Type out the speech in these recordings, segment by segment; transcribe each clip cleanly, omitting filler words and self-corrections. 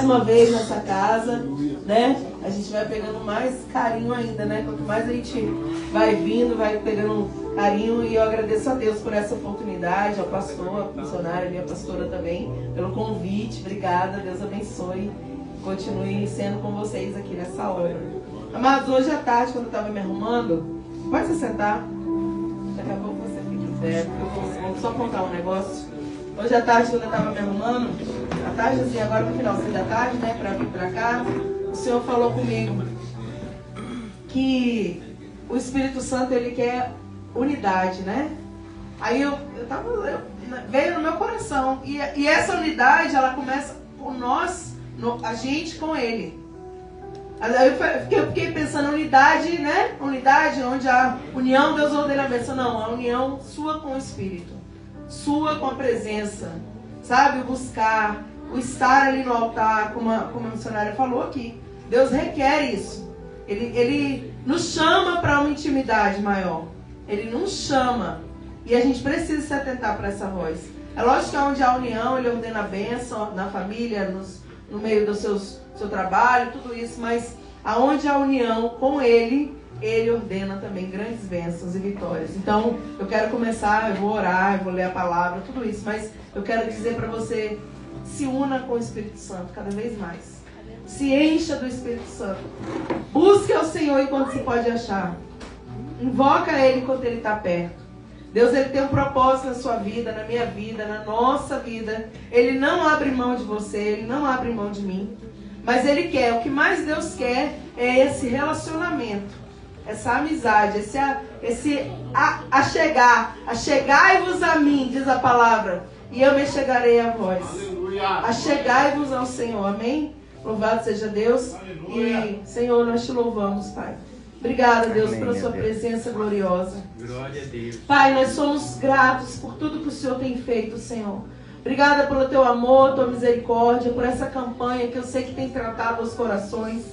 uma vez nessa casa, né? A gente vai pegando mais carinho ainda, né? Quanto mais a gente vai vindo, vai pegando carinho. E eu agradeço a Deus por essa oportunidade, ao pastor, a missionária, minha pastora também, pelo convite. Obrigada, Deus abençoe. Continue sendo com vocês aqui nessa hora. Amados, hoje à tarde, quando eu estava me arrumando, pode se sentar. Daqui a pouco você fica em pé, porque eu vou só contar um negócio. Hoje à tarde, quando eu estava me arrumando, à tarde, assim, agora no finalzinho da tarde, né, para vir para cá, o Senhor falou comigo que o Espírito Santo, ele quer unidade, né? Aí veio no meu coração, e essa unidade, ela começa por nós, a gente com ele. Aí eu fiquei pensando, unidade, né? Unidade onde a união, Deus ordena a bênção. Não, a união sua com o Espírito, sua com a presença, sabe? O buscar, o estar ali no altar, como a missionária falou aqui. Deus requer isso. Ele nos chama para uma intimidade maior. Ele nos chama. E a gente precisa se atentar para essa voz. É lógico que onde há união, ele ordena a bênção na família, no meio do seu trabalho, tudo isso. Mas aonde há união com ele ordena também grandes bênçãos e vitórias. Então, eu quero começar, eu vou orar, eu vou ler a palavra, tudo isso. Mas eu quero dizer para você, se una com o Espírito Santo cada vez mais. Se encha do Espírito Santo. Busque ao Senhor enquanto se pode achar. Invoca Ele enquanto Ele está perto. Deus, Ele tem um propósito na sua vida, na minha vida, na nossa vida. Ele não abre mão de você, Ele não abre mão de mim. Mas Ele quer, o que mais Deus quer é esse relacionamento, essa amizade, esse achegar. Achegai-vos a mim, diz a palavra, e eu me chegarei a vós. Achegai-vos ao Senhor, amém? Louvado seja Deus. Aleluia. E, Senhor, nós te louvamos, Pai. Obrigada, Deus, amém, pela sua presença gloriosa. Glória a Deus. Pai, nós somos gratos por tudo que o Senhor tem feito, Senhor. Obrigada pelo teu amor, tua misericórdia, por essa campanha que eu sei que tem tratado os corações.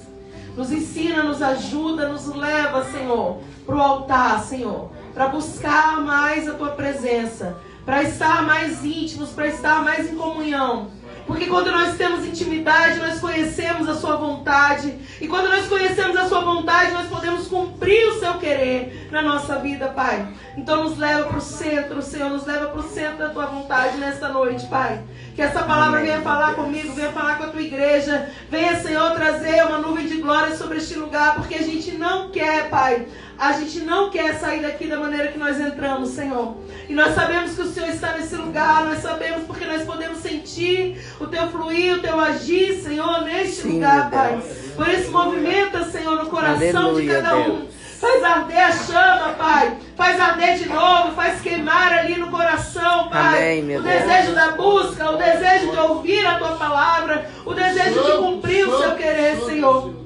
Nos ensina, nos ajuda, nos leva, Senhor, para o altar, Senhor, para buscar mais a tua presença, para estar mais íntimos, para estar mais em comunhão. Porque quando nós temos intimidade, nós conhecemos a sua vontade. E quando nós conhecemos a sua vontade, nós podemos cumprir o seu querer na nossa vida, Pai. Então nos leva para o centro, Senhor, nos leva para o centro da tua vontade nesta noite, Pai. Que essa palavra venha falar comigo, venha falar com a tua igreja. Venha, Senhor, trazer uma nuvem de glória sobre este lugar. Porque a gente não quer, Pai, a gente não quer sair daqui da maneira que nós entramos, Senhor. E nós sabemos que o Senhor está nesse lugar. Nós sabemos porque nós podemos sentir o teu fluir, o teu agir, Senhor, neste lugar, Pai. Por isso, movimenta, Senhor, no coração, aleluia, de cada um. Deus. Faz arder a chama, Pai. Faz arder de novo. Faz queimar ali no coração, Pai. Amém, o desejo da busca, o desejo de ouvir a tua palavra, o desejo de cumprir o seu querer, Senhor.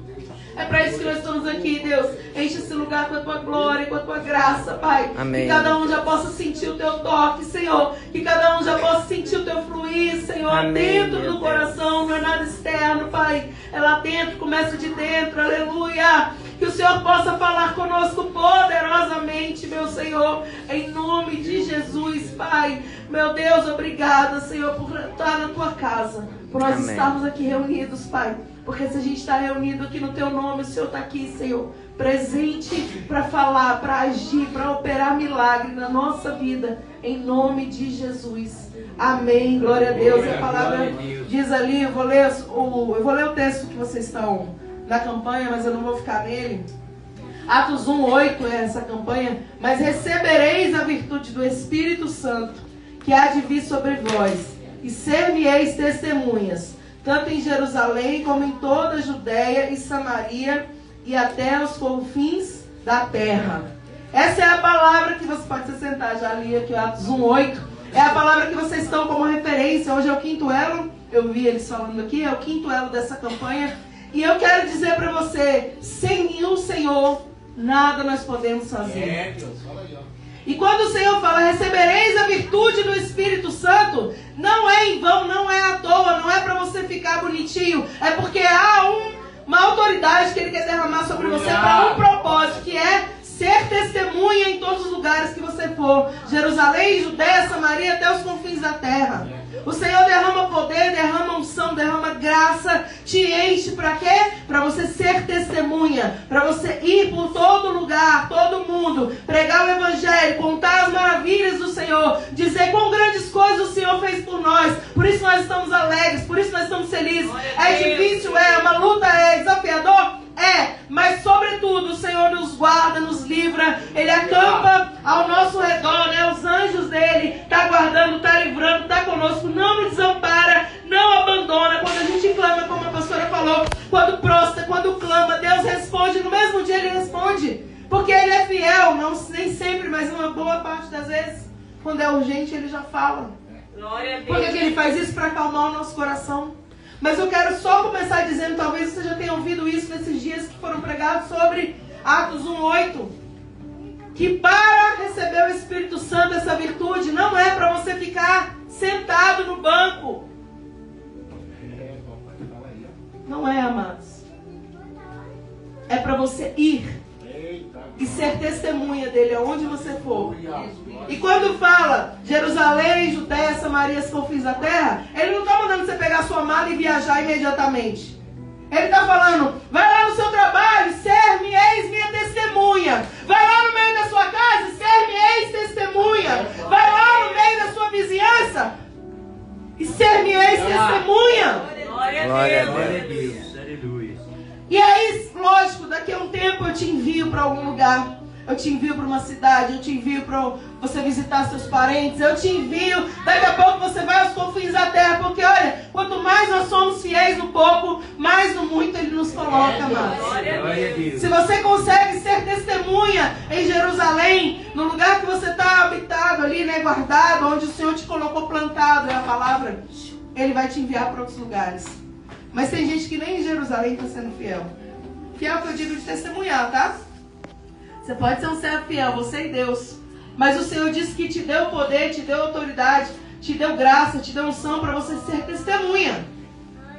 É para isso que nós estamos aqui, Deus. Enche esse lugar com a tua glória, com a tua graça, Pai. Amém. Que cada um já possa sentir o teu toque, Senhor. Que cada um já possa sentir o teu fluir, Senhor. Amém, dentro do coração, não é nada externo, Pai. É lá dentro, começa de dentro, aleluia. Que o Senhor possa falar conosco poderosamente, meu Senhor. Em nome de Jesus, Pai. Meu Deus, obrigada, Senhor, por estar na tua casa. Por nós amém. Estarmos aqui reunidos, Pai. Porque se a gente está reunido aqui no teu nome, o Senhor está aqui, Senhor, presente para falar, para agir, para operar milagre na nossa vida, em nome de Jesus. Amém, glória a Deus. E a palavra diz ali, eu vou ler o texto que vocês estão na campanha, mas eu não vou ficar nele. Atos 1:8 é essa campanha. Mas recebereis a virtude do Espírito Santo, que há de vir sobre vós, e ser-me-eis testemunhas, tanto em Jerusalém como em toda a Judéia e Samaria e até os confins da terra. Essa é a palavra que você pode se sentar, já li aqui Atos 1:8. É a palavra que vocês estão como referência. Hoje é o 5º elo, eu vi eles falando aqui, é o 5º elo dessa campanha. E eu quero dizer para você, sem o Senhor, nada nós podemos fazer. E quando o Senhor fala, recebereis a virtude do Espírito Santo, não é em vão, não é à toa, não é para você ficar bonitinho. É porque há uma autoridade que Ele quer derramar sobre você para um propósito, que é ser testemunha em todos os lugares que você for. Jerusalém, Judéia, Samaria, até os confins da terra. O Senhor derrama poder, derrama unção, derrama graça, te enche para quê? Para você ser testemunha, para você ir por todo lugar, todo mundo, pregar o Evangelho, contar as maravilhas do Senhor, dizer quão grandes coisas o Senhor fez por nós. Por isso nós estamos alegres, por isso nós estamos felizes. É difícil, uma luta é desafiador. Mas sobretudo o Senhor nos guarda, nos livra. Ele acampa ao nosso redor, né? Os anjos dele está guardando, está livrando, está conosco, não nos desampara, não abandona. Quando a gente clama, como a pastora falou, quando prostra, quando clama, Deus responde. No mesmo dia ele responde, porque ele é fiel, não, nem sempre, mas uma boa parte das vezes. Quando é urgente ele já fala. Glória a Deus. Por que ele faz isso? Para acalmar o nosso coração. Mas eu quero só começar dizendo, talvez você já tenha ouvido isso nesses dias que foram pregados sobre Atos 1:8, que para receber o Espírito Santo, essa virtude, não é para você ficar sentado no banco. Não é, amados. É para você ir e ser testemunha dele aonde você for. E quando fala Jerusalém, Judéia, Samaria, os confins da terra, ele não está mandando você pegar sua mala e viajar imediatamente. Ele está falando, vai lá no seu trabalho, ser-me-eis minha testemunha. Vai lá no meio da sua casa, ser-me-eis testemunha. Vai lá no meio da sua vizinhança e ser-me-eis testemunha. Glória a Deus. Aleluia. E aí, lógico, daqui a um tempo eu te envio para algum lugar. Eu te envio para uma cidade, eu te envio para você visitar seus parentes, eu te envio, daqui a pouco você vai aos confins da terra, porque olha, quanto mais nós somos fiéis no pouco, mais no muito ele nos coloca, amados. Se você consegue ser testemunha em Jerusalém, no lugar que você está habitado ali, né, guardado, onde o Senhor te colocou plantado, é a palavra, ele vai te enviar para outros lugares. Mas tem gente que nem em Jerusalém está sendo fiel. Fiel que eu digo de testemunhar, tá? Você pode ser um servo fiel, você e Deus. Mas o Senhor disse que te deu poder, te deu autoridade, te deu graça, te deu unção para você ser testemunha.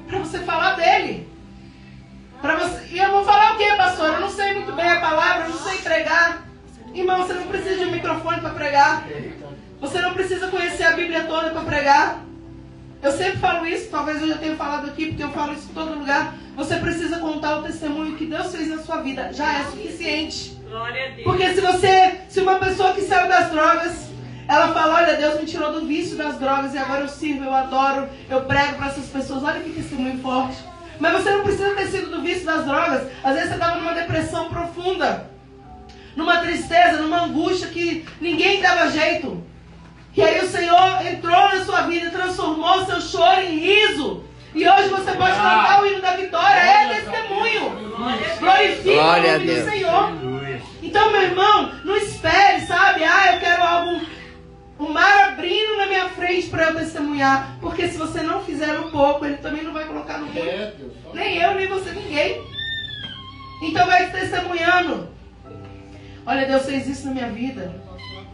Para você falar dele. E eu vou falar o quê, pastor? Eu não sei muito bem a palavra, eu não sei pregar. Irmão, você não precisa de um microfone para pregar. Você não precisa conhecer a Bíblia toda para pregar. Eu sempre falo isso, talvez eu já tenha falado aqui, porque eu falo isso em todo lugar. Você precisa contar o testemunho que Deus fez na sua vida. Já é suficiente. Glória a Deus. Porque se uma pessoa que saiu das drogas, ela fala, olha, Deus me tirou do vício das drogas e agora eu sirvo, eu adoro, eu prego para essas pessoas. Olha que testemunho forte. Mas você não precisa ter sido do vício das drogas. Às vezes você estava numa depressão profunda, numa tristeza, numa angústia que ninguém dava jeito. E aí o Senhor entrou na sua vida e transformou seu choro em riso. E hoje você pode cantar o hino da vitória. É testemunho. Glorifica o nome do Senhor. Então, meu irmão, não espere, sabe? Eu quero algo, um mar abrindo na minha frente para eu testemunhar. Porque se você não fizer um pouco, ele também não vai colocar no muito. Nem eu, nem você, ninguém. Então vai testemunhando. Olha, Deus fez isso na minha vida.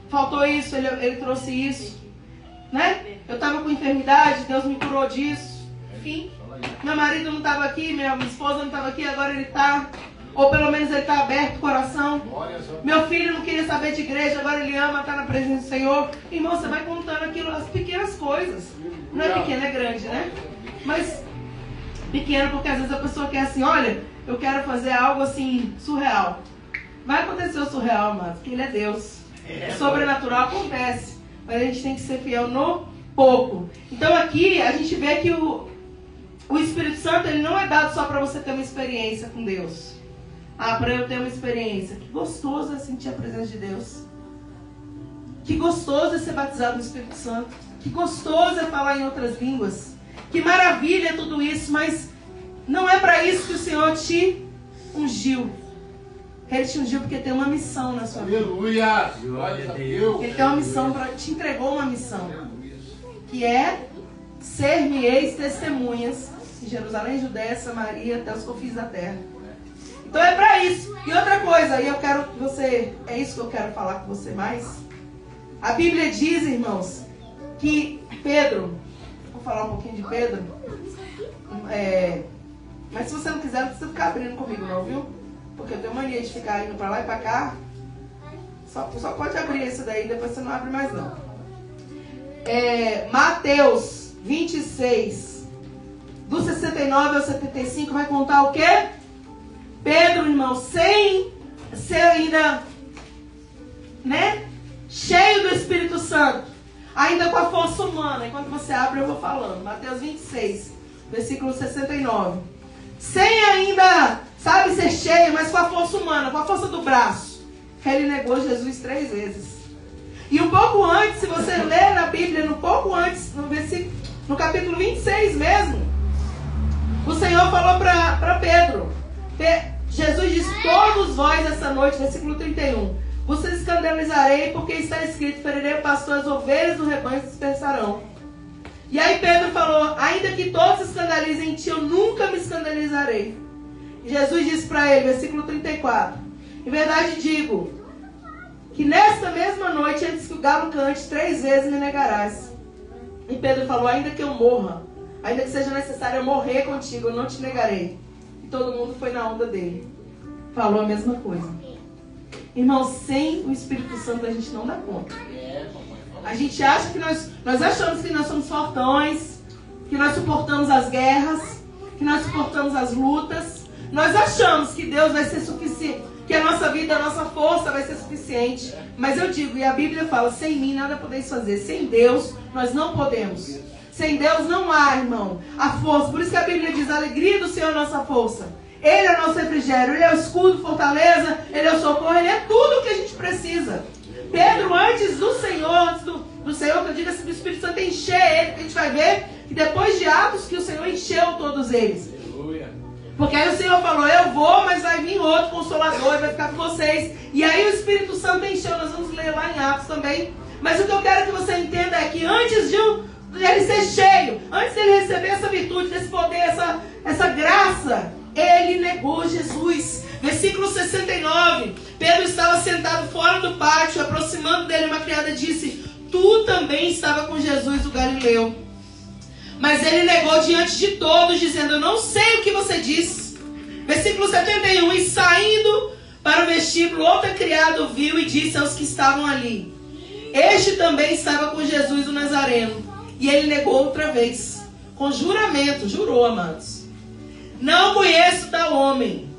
Faltou isso, ele trouxe isso, né? Eu estava com enfermidade, Deus me curou disso. Enfim, meu marido não estava aqui, minha esposa não estava aqui, agora ele está. Ou pelo menos ele está aberto o coração. Meu filho não queria saber de igreja, agora ele ama estar na presença do Senhor. Irmão, você vai contando aquilo, as pequenas coisas. Não é pequeno, é grande, né? Mas pequeno porque às vezes a pessoa quer assim, olha, eu quero fazer algo assim, surreal. Vai acontecer o surreal, mas porque ele é Deus. Sobrenatural acontece, mas a gente tem que ser fiel no pouco. Então aqui a gente vê que o Espírito Santo ele não é dado só para você ter uma experiência com Deus. Para eu ter uma experiência. Que gostoso é sentir a presença de Deus. Que gostoso é ser batizado no Espírito Santo. Que gostoso é falar em outras línguas. Que maravilha é tudo isso, mas não é para isso que o Senhor te ungiu. Ele te ungiu porque tem uma missão na sua vida. Aleluia! Glória a Deus! Ele tem uma missão, te entregou uma missão. Que é ser-me-eis testemunhas em Jerusalém, Judéia, Samaria, até os confins da terra. Então é para isso. E outra coisa, e eu quero que você, é isso que eu quero falar com você mais. A Bíblia diz, irmãos, que Pedro, vou falar um pouquinho de Pedro, mas se você não quiser, não precisa ficar abrindo comigo não, viu? Porque eu tenho mania de ficar indo para lá e para cá. Só pode abrir esse daí, depois você não abre mais não. Mateus 26, do 69 ao 75, vai contar o quê? Pedro, irmão, sem ser ainda, né, cheio do Espírito Santo, ainda com a força humana. Enquanto você abre, eu vou falando. Mateus 26, versículo 69. Sem ainda, sabe, ser cheio, mas com a força humana, com a força do braço. Ele negou Jesus 3 vezes. E um pouco antes, se você ler na Bíblia, no capítulo 26 mesmo, o Senhor falou para Pedro. Jesus disse: todos vós essa noite, versículo 31, vos escandalizarei, porque está escrito: ferirei o pastor, as ovelhas do rebanho se dispersarão. E aí Pedro falou: ainda que todos se escandalizem em ti, eu nunca me escandalizarei. E Jesus disse para ele, versículo 34, em verdade digo, que nesta mesma noite, antes que o galo cante, 3 vezes me negarás. E Pedro falou: ainda que eu morra, ainda que seja necessário eu morrer contigo, eu não te negarei. E todo mundo foi na onda dele. Falou a mesma coisa. Irmão, sem o Espírito Santo a gente não dá conta. A gente acha que nós achamos que nós somos fortões, que nós suportamos as guerras, que nós suportamos as lutas. Nós achamos que Deus vai ser suficiente, que a nossa vida, a nossa força vai ser suficiente. Mas eu digo, e a Bíblia fala: sem mim nada podeis fazer. Sem Deus nós não podemos. Sem Deus não há, irmão, a força. Por isso que a Bíblia diz: a alegria do Senhor é a nossa força. Ele é o nosso refrigério, Ele é o escudo, fortaleza, Ele é o socorro, Ele é tudo o que a gente precisa. Pedro, antes do Senhor, antes do Senhor, que eu digo assim, do Espírito Santo encher ele, porque a gente vai ver que depois de Atos que o Senhor encheu todos eles. Porque aí o Senhor falou: eu vou, mas vai vir outro consolador, vai ficar com vocês. E aí o Espírito Santo encheu, nós vamos ler lá em Atos também. Mas o que eu quero que você entenda é que antes de ele ser cheio, antes de ele receber essa virtude, desse poder, essa graça, ele negou Jesus. Versículo 69. Pedro estava sentado fora do pátio. Aproximando dele, uma criada disse: tu também estava com Jesus, o Galileu. Mas ele negou diante de todos, dizendo: eu não sei o que você diz. Versículo 71. E saindo para o vestíbulo, outra criada o viu e disse aos que estavam ali: este também estava com Jesus, o Nazareno. E ele negou outra vez, com juramento, jurou, amados: não conheço tal homem.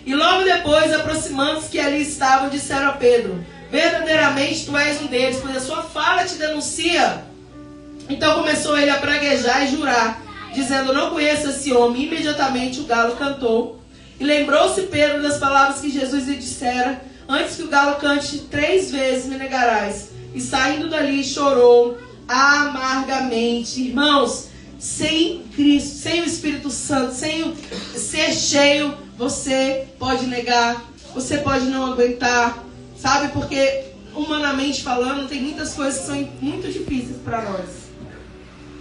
E logo depois, aproximando-se que ali estavam, disseram a Pedro: verdadeiramente tu és um deles, pois a sua fala te denuncia. Então começou ele a praguejar e jurar, dizendo: não conheço esse homem. Imediatamente o galo cantou. E lembrou-se Pedro das palavras que Jesus lhe dissera: antes que o galo cante 3 vezes me negarás. E saindo dali chorou amargamente. Irmãos, sem Cristo, sem o Espírito Santo, sem ser cheio, você pode negar, você pode não aguentar, sabe? Porque humanamente falando, tem muitas coisas que são muito difíceis para nós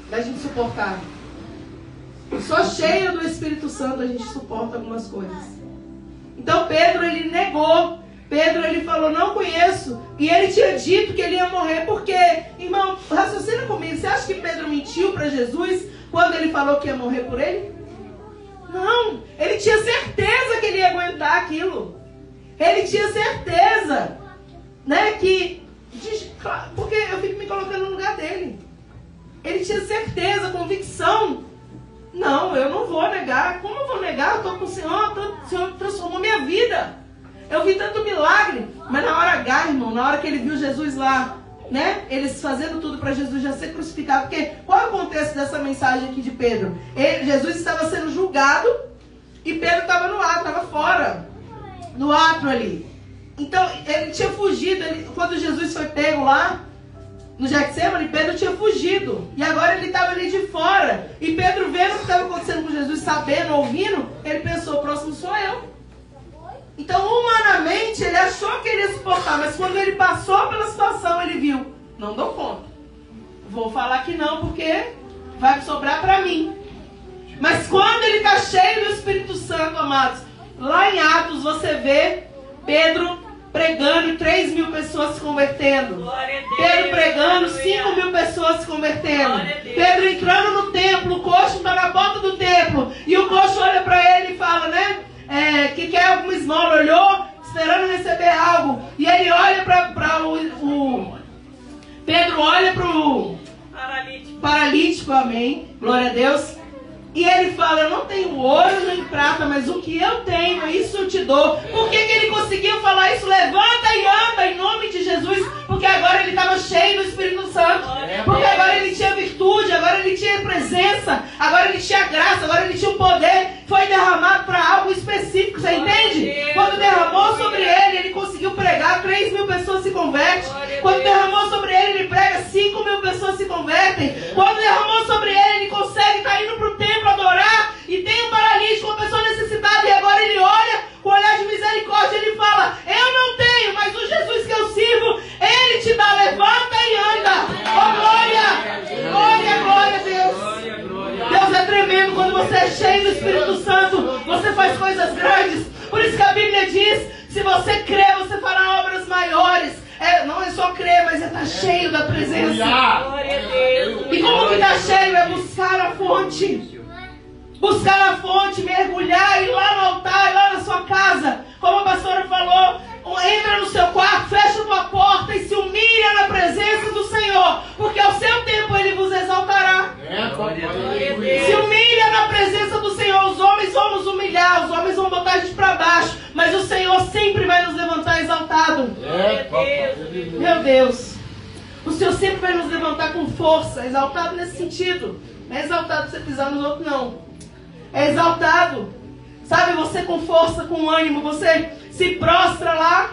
da gente suportar. Só cheio do Espírito Santo a gente suporta algumas coisas. Então Pedro, ele negou. Pedro, ele falou: não conheço. E ele tinha dito que ele ia morrer. Porque, irmão, raciocina comigo, você acha que Pedro mentiu para Jesus quando ele falou que ia morrer por ele? Não, ele tinha certeza que ele ia aguentar aquilo. Ele tinha certeza, né, porque eu fico me colocando no lugar dele. Ele tinha certeza, convicção. Não, eu não vou negar. Como eu vou negar? Eu estou com o Senhor, o Senhor transformou minha vida. Eu vi tanto milagre. Mas na hora H, irmão, na hora que ele viu Jesus lá, né, eles fazendo tudo para Jesus já ser crucificado. Porque qual é o contexto dessa mensagem aqui de Pedro? Jesus estava sendo julgado e Pedro estava no ato, estava fora, no ato ali. Então ele tinha fugido. Quando Jesus foi pego lá no Getsemane, Pedro tinha fugido. E agora ele estava ali de fora. E Pedro, vendo o que estava acontecendo com Jesus, sabendo, ouvindo, ele pensou: o próximo sou eu. Então, humanamente, ele achou que ele ia suportar. Mas quando ele passou pela situação, ele viu: não dou conta. Vou falar que não, porque vai sobrar para mim. Mas quando ele está cheio do Espírito Santo, amados, lá em Atos você vê Pedro pregando e 3.000 pessoas se convertendo. Pedro pregando, 5.000 pessoas se convertendo. Pedro entrando no templo, o coxo está na porta do templo. E o coxo olha para ele e fala, né? Que quer alguma esmola, olhou, esperando receber algo. E ele olha para o Pedro olha para o paralítico, amém, glória a Deus. E ele fala, eu não tenho ouro nem prata, mas o que eu tenho, isso eu te dou. Por que ele conseguiu falar isso? Levanta e anda em nome de Jesus. Porque agora ele estava cheio do Espírito Santo. Porque agora ele tinha virtude, agora ele tinha presença, agora ele tinha graça, agora ele tinha um poder. Foi derramado para algo específico, você entende? Quando derramou sobre ele, ele conseguiu pregar, 3.000 pessoas se convertem. Quando derramou sobre ele prega, 5.000 pessoas se convertem. Quando derramou sobre ele consegue estar indo para o templo adorar, e tem um paralítico, uma pessoa necessitada, e agora ele olha com olhar de misericórdia, ele fala, eu não tenho, mas o Jesus que eu sirvo, ele te dá, levanta e anda. Oh, glória! Glória, glória a Deus. Deus é tremendo. Quando você é cheio do Espírito Santo, você faz coisas grandes. Por isso que a Bíblia diz, se você crer, você fará obras maiores. Não é só crer, mas é estar cheio da presença. Glória a Deus. E como que está cheio? É buscar a fonte. Buscar a fonte, mergulhar, ir lá no altar, ir lá na sua casa. Como a pastora falou, entra no seu quarto, fecha a tua porta e se humilha na presença do Senhor. Porque ao seu tempo Ele vos exaltará. Se humilha na presença do Senhor. Os homens vão nos humilhar, os homens vão botar a gente para baixo. Mas o Senhor sempre vai nos levantar exaltado. Meu Deus. O Senhor sempre vai nos levantar com força. Exaltado nesse sentido. Não é exaltado você pisar nos outros, não. É exaltado. Sabe, você com força, com ânimo. Você se prostra lá.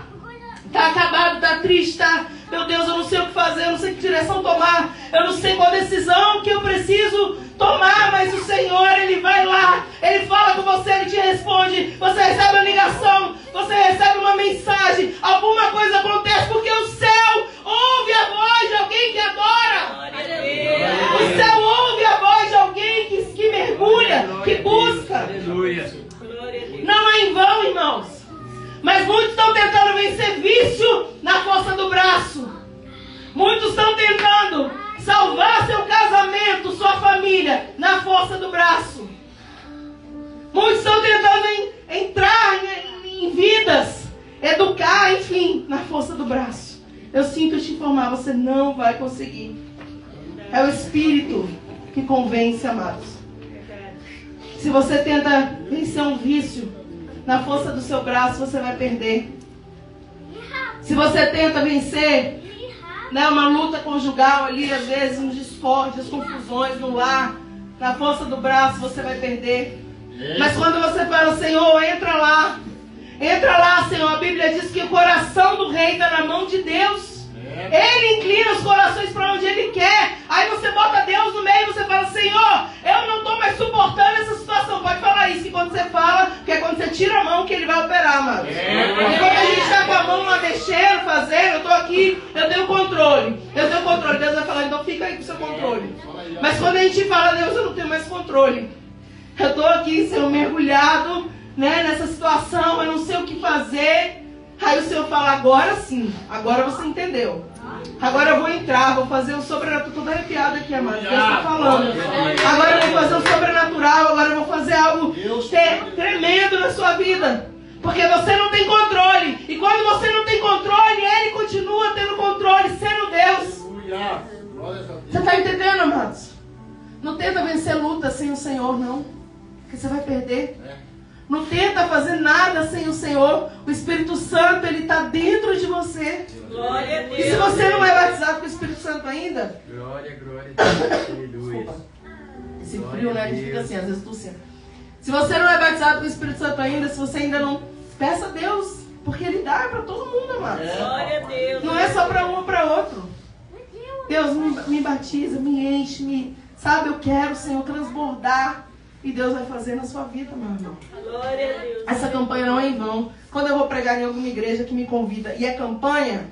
Está acabado, está triste, está... Meu Deus, eu não sei o que fazer, eu não sei que direção tomar. Eu não sei qual decisão que eu preciso tomar. Mas o Senhor, Ele vai lá. Ele fala com você, Ele te responde. Você recebe uma ligação. Você recebe uma mensagem. Alguma coisa acontece porque o céu ouve a voz de alguém que adora. O céu ouve a voz de alguém que mergulha, que busca. Não é em vão, irmãos. Mas muitos estão tentando vencer vício na força do braço. Muitos estão tentando salvar seu casamento, sua família, na força do braço. Muitos estão tentando entrar em vidas, educar, enfim, na força do braço. Eu sinto te informar, você não vai conseguir. É o Espírito que convence, amados. Se você tenta vencer um vício na força do seu braço, você vai perder. Se você tenta vencer, né, uma luta conjugal ali, às vezes, uns discórdias, confusões no lar, na força do braço, você vai perder. Mas quando você fala, Senhor, entra lá, Senhor, a Bíblia diz que o coração do rei está na mão de Deus. Ele inclina os corações para onde Ele quer. Aí você bota Deus no meio e você fala, Senhor, eu não estou mais suportando essa situação. Pode falar isso, que quando você fala, porque é quando você tira a mão que Ele vai operar, mano. E quando a gente está com a mão lá mexendo, fazendo, eu estou aqui, eu tenho controle. Deus vai falar, então fica aí com o seu controle. Mas quando a gente fala, Deus, eu não tenho mais controle. Eu estou aqui, Senhor, mergulhado, né, nessa situação, eu não sei o que fazer. Aí o Senhor fala, agora sim, agora você entendeu. Agora eu vou entrar, vou fazer o sobrenatural. Estou toda arrepiada aqui, amado. Deus está falando. Agora eu vou fazer o sobrenatural, agora eu vou fazer algo tremendo na sua vida. Porque você não tem controle. E quando você não tem controle, Ele continua tendo controle, sendo Deus. Você está entendendo, amados? Não tenta vencer luta sem o Senhor, não. Porque você vai perder. Não tenta fazer nada sem o Senhor. O Espírito Santo, Ele está dentro de você. Glória a Deus. E se você não é batizado com o Espírito Santo ainda... Glória a Deus. Aleluia. Esse frio, né? A gente fica assim, às vezes tossindo. Se você não é batizado com o Espírito Santo ainda, se você ainda não... Peça a Deus. Porque Ele dá para todo mundo, amado. Glória a Deus. Não é só para um ou para outro. Deus, me batiza, me enche, sabe, eu quero, Senhor, transbordar. E Deus vai fazer na sua vida, meu irmão. Glória a Deus. Essa campanha não é em vão. Quando eu vou pregar em alguma igreja que me convida e é campanha,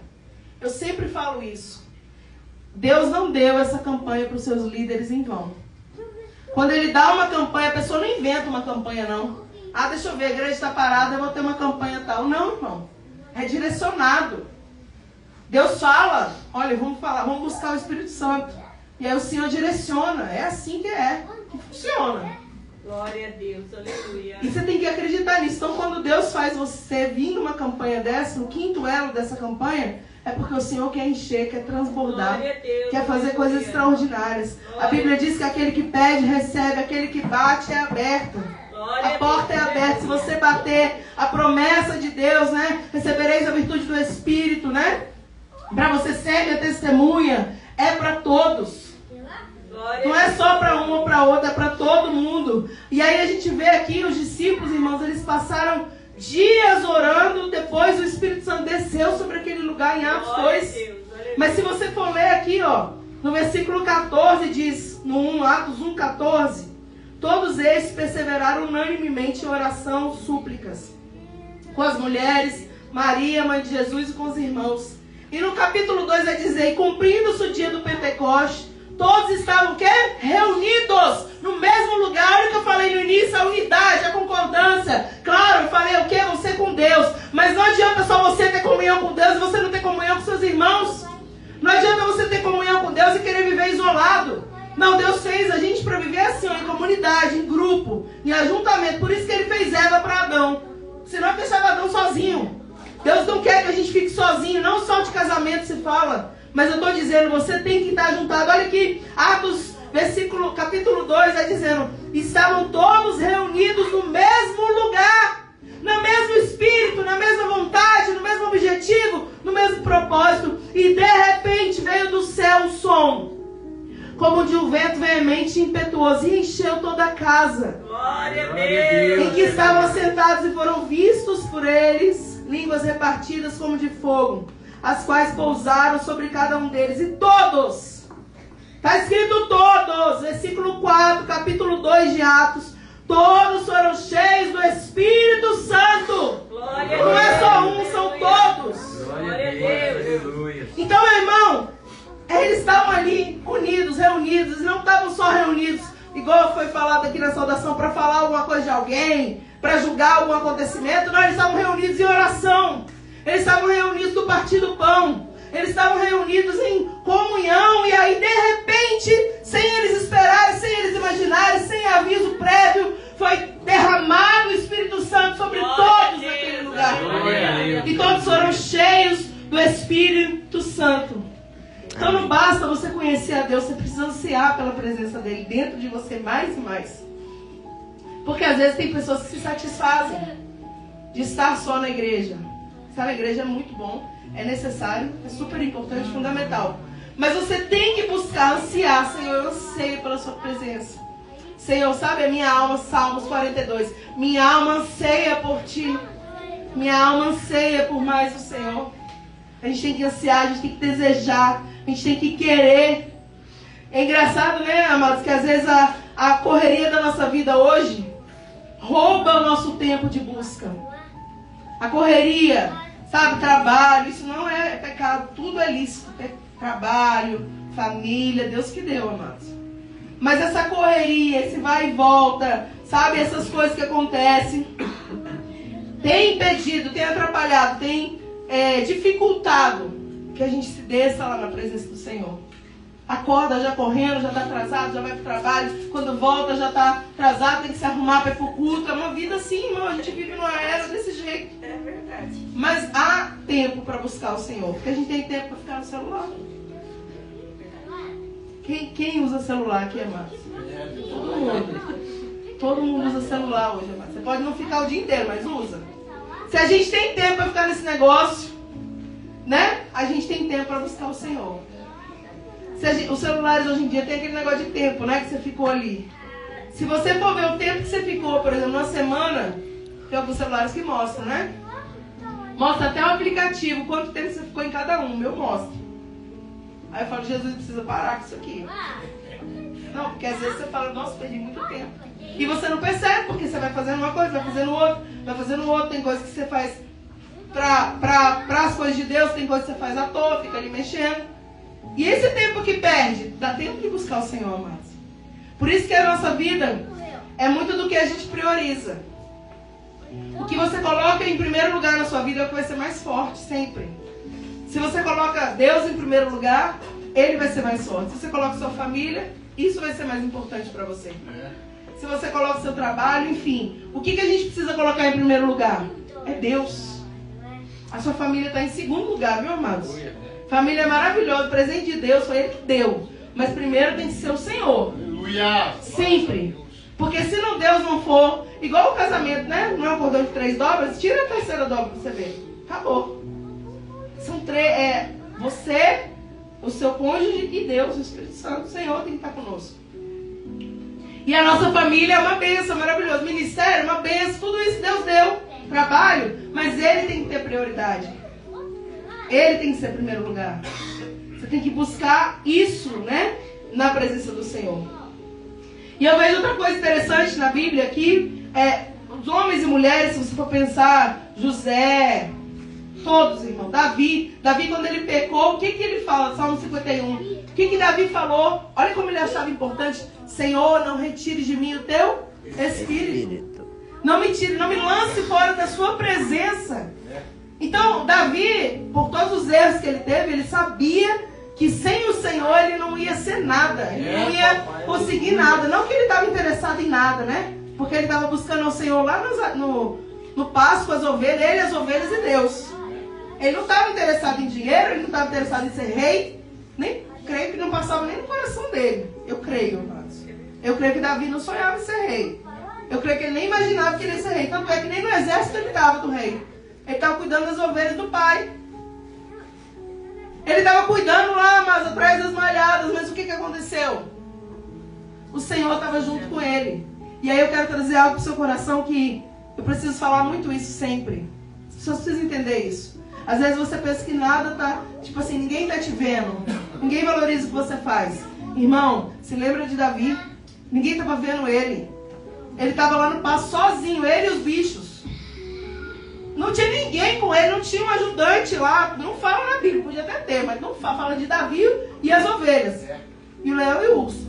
eu sempre falo isso. Deus não deu essa campanha para os seus líderes em vão. Quando Ele dá uma campanha, a pessoa não inventa uma campanha, não. Ah, deixa eu ver, a igreja está parada, eu vou ter uma campanha tal. Não, irmão. É direcionado. Deus fala, olha, vamos buscar o Espírito Santo. E aí o Senhor direciona. É assim que funciona. Glória a Deus, aleluia. E você tem que acreditar nisso. Então, quando Deus faz você vir numa campanha dessa, no quinto elo dessa campanha, É porque o Senhor quer encher, quer transbordar, Glória a Deus, quer fazer coisas aleluia. extraordinárias. A Bíblia diz que aquele que pede, recebe, aquele que bate é aberto. Glória A porta é Deus, aberta. Se você bater, a promessa de Deus, né? Recebereis a virtude do Espírito, né? Para você ser minha testemunha, é para todos. Glória Não é só para um ou para outro, é para todo mundo. E aí a gente vê aqui os discípulos, irmãos, eles passaram dias orando, depois o Espírito Santo desceu sobre aquele lugar em Atos Glória a 2. Deus, aleluia. Mas se você for ler aqui, ó, no versículo 14 diz, no 1, Atos 1:14, todos eles perseveraram unanimemente em oração, súplicas, com as mulheres, Maria, mãe de Jesus, e com os irmãos. E no capítulo 2 vai dizer, e cumprindo-se o dia do Pentecoste, todos estavam o quê? Reunidos no mesmo lugar. Olha o que eu falei no início, a unidade, a concordância. Claro, eu falei o quê? Você com Deus. Mas não adianta só você ter comunhão com Deus e você não ter comunhão com seus irmãos. Não adianta você ter comunhão com Deus e querer viver isolado. Não, Deus fez a gente para viver assim, ó, em comunidade, em grupo, em ajuntamento. Por isso que Ele fez Eva para Adão. Senão deixava Adão sozinho. Deus não quer que a gente fique sozinho. Não só de casamento se fala. Mas eu estou dizendo, você tem que estar juntado. Olha aqui, Atos, capítulo 2, vai dizendo, estavam todos reunidos no mesmo lugar, no mesmo espírito, na mesma vontade, no mesmo objetivo, no mesmo propósito. E de repente veio do céu um som, como de um vento veemente e impetuoso, e encheu toda a casa Glória a Deus. em que estavam assentados, e foram vistos por eles línguas repartidas como de fogo, as quais pousaram sobre cada um deles. E todos, está escrito todos, versículo 4, capítulo 2 de Atos, todos foram cheios do Espírito Santo. Glória a Não é só Deus, um, são aleluia. todos. Glória a Deus. Aleluia. Então, meu irmão, eles estavam ali unidos, reunidos, e não estavam só reunidos, igual foi falado aqui na saudação, para falar alguma coisa de alguém, para julgar algum acontecimento. Não, eles estavam reunidos em oração. Eles estavam reunidos no partir do pão. Eles estavam reunidos em comunhão. E aí, de repente, sem eles esperarem, sem eles imaginarem, sem aviso prévio, foi derramado o Espírito Santo sobre todos naquele lugar. E todos foram cheios do Espírito Santo. Então não basta você conhecer a Deus, você precisa ansiar pela presença dele dentro de você mais e mais. Porque às vezes tem pessoas que se satisfazem de estar só na igreja. Estar na igreja é muito bom, é necessário, é super importante, fundamental. Mas você tem que buscar, ansiar, Senhor, eu anseio pela sua presença. Senhor, sabe a minha alma, Salmos 42, minha alma anseia por ti. Minha alma anseia por mais do Senhor. A gente tem que ansiar, a gente tem que desejar, a gente tem que querer. É engraçado, né, amados, que às vezes a correria da nossa vida hoje rouba o nosso tempo de busca. A correria, sabe, trabalho, isso não é pecado, tudo é lícito. Trabalho, família, Deus que deu, amados. Mas essa correria, esse vai e volta, sabe, essas coisas que acontecem, tem impedido, tem atrapalhado, tem dificultado que a gente se desça lá na presença do Senhor. Acorda já correndo, já está atrasado, já vai para o trabalho. Quando volta já está atrasado, tem que se arrumar para ir para o culto. É uma vida assim, irmão. A gente vive numa era desse jeito. É verdade. Mas há tempo para buscar o Senhor. Porque a gente tem tempo para ficar no celular. Quem usa celular aqui, amados? Todo mundo. Todo mundo usa celular hoje, amados. Você pode não ficar o dia inteiro, mas usa. Se a gente tem tempo para ficar nesse negócio, né? A gente tem tempo para buscar o Senhor. Os celulares hoje em dia tem aquele negócio de tempo, né? Que você ficou ali. Se você for ver o tempo que você ficou, por exemplo, uma semana, tem alguns celulares que mostram, né? Mostra até o aplicativo, quanto tempo você ficou em cada um. Meu mostra. Aí eu falo, Jesus, precisa parar com isso aqui. Não, porque às vezes você fala, nossa, perdi muito tempo. E você não percebe, porque você vai fazendo uma coisa, vai fazendo outra, vai fazendo outra. Tem coisas que você faz para as coisas de Deus, tem coisas que você faz à toa, fica ali mexendo. E esse tempo que perde, dá tempo de buscar o Senhor, amados. Por isso que a nossa vida é muito do que a gente prioriza. O que você coloca em primeiro lugar na sua vida é o que vai ser mais forte, sempre. Se você coloca Deus em primeiro lugar, Ele vai ser mais forte. Se você coloca sua família, isso vai ser mais importante para você. Se você coloca o seu trabalho, enfim. O que a gente precisa colocar em primeiro lugar? É Deus. A sua família está em segundo lugar, viu, amados? Família é maravilhosa, presente de Deus, foi Ele que deu. Mas primeiro tem que ser o Senhor. Aleluia. Sempre. Porque se não Deus não for, igual o casamento, né? Não é um cordão de 3 dobras, tira a terceira dobra pra você ver. Acabou. São 3, você, o seu cônjuge e Deus, o Espírito Santo, o Senhor tem que estar conosco. E a nossa família é uma bênção, maravilhoso. Ministério, uma bênção, tudo isso Deus deu. Trabalho, mas Ele tem que ter prioridade. Ele tem que ser primeiro lugar. Você tem que buscar isso, né? Na presença do Senhor. E eu vejo outra coisa interessante na Bíblia aqui. Os homens e mulheres, se você for pensar, José, todos, irmão. Davi, quando ele pecou, o que ele fala? Salmo 51. O que Davi falou? Olha como ele achava importante. Senhor, não retire de mim o teu Espírito. Não me tire, não me lance fora da sua presença. Então, Davi, por todos os erros que ele teve, ele sabia que sem o Senhor ele não ia ser nada. Ele não ia conseguir nada. Não que ele estava interessado em nada, né? Porque ele estava buscando o Senhor lá no pasto com as ovelhas, ele, as ovelhas e Deus. Ele não estava interessado em dinheiro, ele não estava interessado em ser rei. Nem creio que não passava nem no coração dele. Eu creio, amados. Eu creio que Davi não sonhava em ser rei. Eu creio que ele nem imaginava que ele ia ser rei. Tanto é que nem no exército ele estava do rei. Ele estava cuidando das ovelhas do pai. Ele estava cuidando lá, mas atrás das malhadas. Mas o que aconteceu? O Senhor estava junto com ele. E aí eu quero trazer algo para o seu coração que eu preciso falar muito isso sempre. As pessoas precisam entender isso. Às vezes você pensa que nada tá... Tipo assim, ninguém está te vendo. Ninguém valoriza o que você faz. Irmão, se lembra de Davi? Ninguém estava vendo ele. Ele estava lá no pasto sozinho, ele e os bichos. Não tinha ninguém com ele, não tinha um ajudante lá. Não fala na Bíblia, podia até ter, mas não fala de Davi e as ovelhas. E o leão e o urso.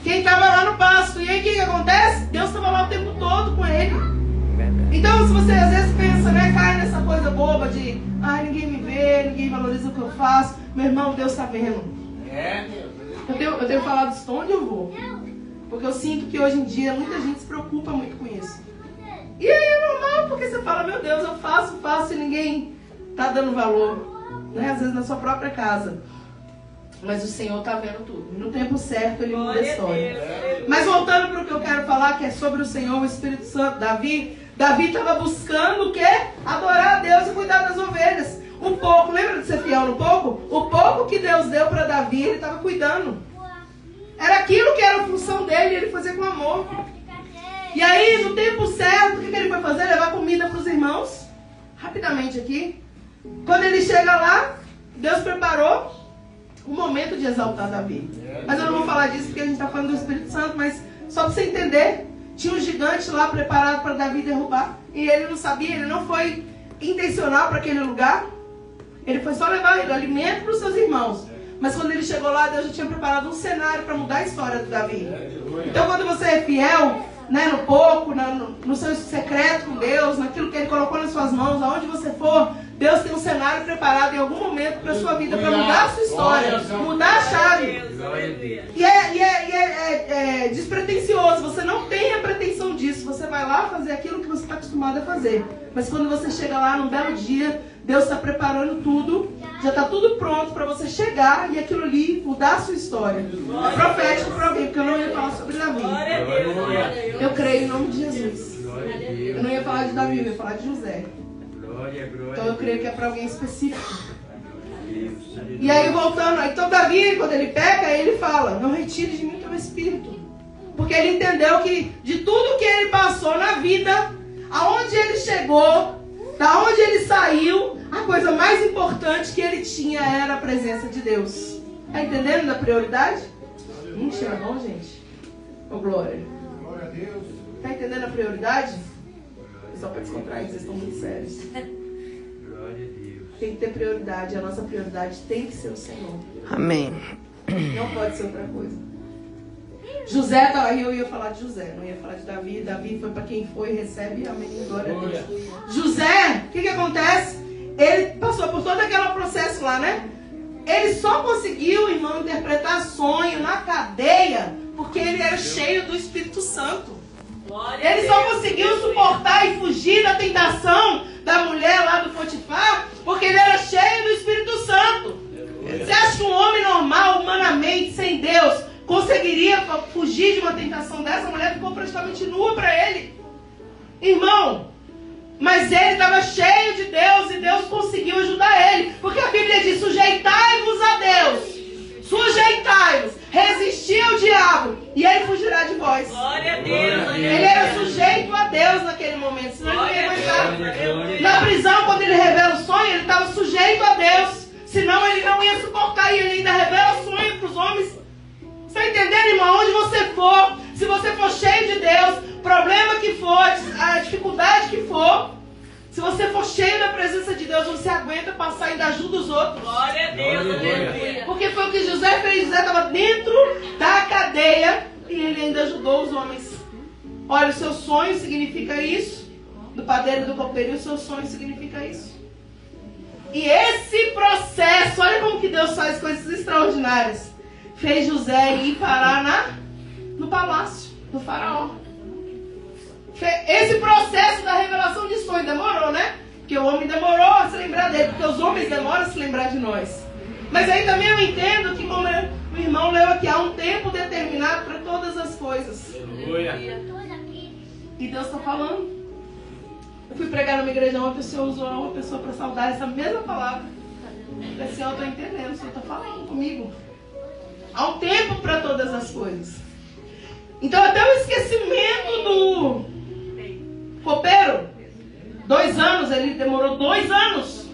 Quem estava lá no pasto. E aí o que acontece? Deus estava lá o tempo todo com ele. Então se você às vezes pensa, né, cai nessa coisa boba de ninguém me vê, ninguém valoriza o que eu faço. Meu irmão, Deus está vendo. Eu tenho falado isso onde eu vou. Porque eu sinto que hoje em dia muita gente se preocupa muito com isso. E aí é normal, porque você fala, meu Deus, eu faço e ninguém está dando valor. Né? Às vezes na sua própria casa. Mas o Senhor está vendo tudo. E no tempo certo Ele muda a história. Mas voltando para o que eu quero falar, que é sobre o Senhor, o Espírito Santo, Davi estava buscando o quê? Adorar a Deus e cuidar das ovelhas. Um pouco, lembra de ser fiel no pouco? O pouco que Deus deu para Davi, ele estava cuidando. Era aquilo que era a função dele, ele fazia com amor. E aí, no tempo certo, o que ele foi fazer? Levar comida para os irmãos. Rapidamente aqui. Quando ele chega lá, Deus preparou um momento de exaltar Davi. Mas eu não vou falar disso porque a gente está falando do Espírito Santo, mas só para você entender, tinha um gigante lá preparado para Davi derrubar. E ele não sabia, ele não foi intencional para aquele lugar. Ele foi só levar alimento para os seus irmãos. Mas quando ele chegou lá, Deus já tinha preparado um cenário para mudar a história de Davi. Então quando você é fiel, né, no pouco, no seu secreto com Deus, naquilo que Ele colocou nas suas mãos, aonde você for, Deus tem um cenário preparado em algum momento para a sua vida, para mudar a sua história, mudar a chave. E é despretensioso, você não tem a pretensão disso, você vai lá fazer aquilo que você está acostumado a fazer. Mas quando você chega lá num belo dia, Deus está preparando tudo, já está tudo pronto para você chegar e aquilo ali mudar a sua história. É profético para alguém, porque eu não ia falar sobre Davi. Eu creio em nome de Jesus. Eu não ia falar de Davi, eu ia falar de José. Então eu creio que é para alguém específico. E aí voltando, então Davi, quando ele peca, ele fala, não retire de mim teu espírito. Porque ele entendeu que de tudo que ele passou na vida, aonde ele chegou, da onde ele saiu, a coisa mais importante que ele tinha era a presença de Deus. Está entendendo da prioridade? Cheira bom, gente? Ô, Glória. Glória a Deus. Está entendendo a prioridade? Só para descontrair, vocês estão muito sérios. Tem que ter prioridade. A nossa prioridade tem que ser o Senhor. Amém. Não pode ser outra coisa. José, aí eu ia falar de José, não ia falar de Davi. Davi foi para quem foi e recebe. Amém. Glória a Deus. José, o que acontece? Ele passou por todo aquele processo lá, né? Ele só conseguiu, irmão, interpretar sonho na cadeia porque ele era cheio do Espírito Santo. Ele só conseguiu suportar e fugir da tentação da mulher lá do Potifar porque ele era cheio do Espírito Santo. Você acha que um homem normal, humanamente, sem Deus, conseguiria fugir de uma tentação dessa? A mulher ficou praticamente nua para ele. Irmão, mas ele estava cheio de Deus e Deus conseguiu ajudar ele. Porque a Bíblia diz, sujeitai-vos a Deus. Sujeitai-vos, resisti ao diabo e ele fugirá de vós. Glória a Deus. Ele era sujeito a Deus naquele momento, senão ele não ia aguentar. Na prisão, quando ele revela o sonho, ele estava sujeito a Deus, senão ele não ia suportar. E ele ainda revela sonho para os homens. Você está entendendo, irmão? Onde você for, se você for cheio de Deus, problema que for, a dificuldade que for, se você for cheio da presença de Deus, você aguenta passar e ainda ajuda os outros. Glória a Deus. Aleluia. Porque foi o que José fez. José estava dentro da cadeia e ele ainda ajudou os homens. Olha, o seu sonho significa isso. Do padeiro e do copeiro, o seu sonho significa isso. E esse processo, olha como que Deus faz coisas extraordinárias. Fez José ir parar no palácio do faraó. Esse processo da revelação de sonho demorou, né? Porque o homem demorou a se lembrar dele, porque os homens demoram a se lembrar de nós. Mas aí também eu entendo que, como o irmão leu aqui, há um tempo determinado para todas as coisas. Aleluia. E Deus está falando. Eu fui pregar numa igreja, uma pessoa usou uma pessoa para saudar essa mesma palavra. Eu falei assim, eu estou entendendo, o Senhor está falando comigo. Há um tempo para todas as coisas. Então até o esquecimento do copeiro, 2 anos, ele demorou 2 anos.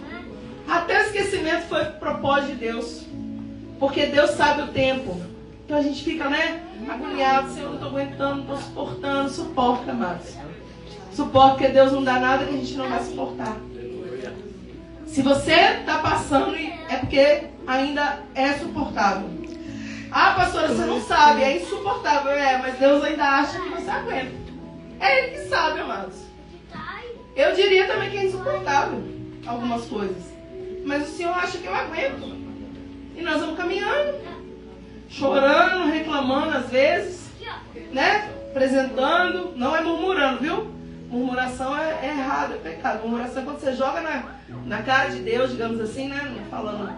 Até o esquecimento foi propósito de Deus. Porque Deus sabe o tempo. Então a gente fica, né, agoniado. Senhor, não estou aguentando, não estou suportando. Suporta, amados. Suporta, porque Deus não dá nada que a gente não vai suportar. Se você está passando, é porque ainda é suportável. Ah, pastora, você não sabe, é insuportável. Mas Deus ainda acha que você aguenta. É Ele que sabe, amados. Eu diria também que é insuportável algumas coisas. Mas o Senhor acha que eu aguento. E nós vamos caminhando, chorando, reclamando às vezes, né? Apresentando, não é murmurando, viu? Murmuração é errado, é pecado. Murmuração é quando você joga na cara de Deus, digamos assim, né? Falando,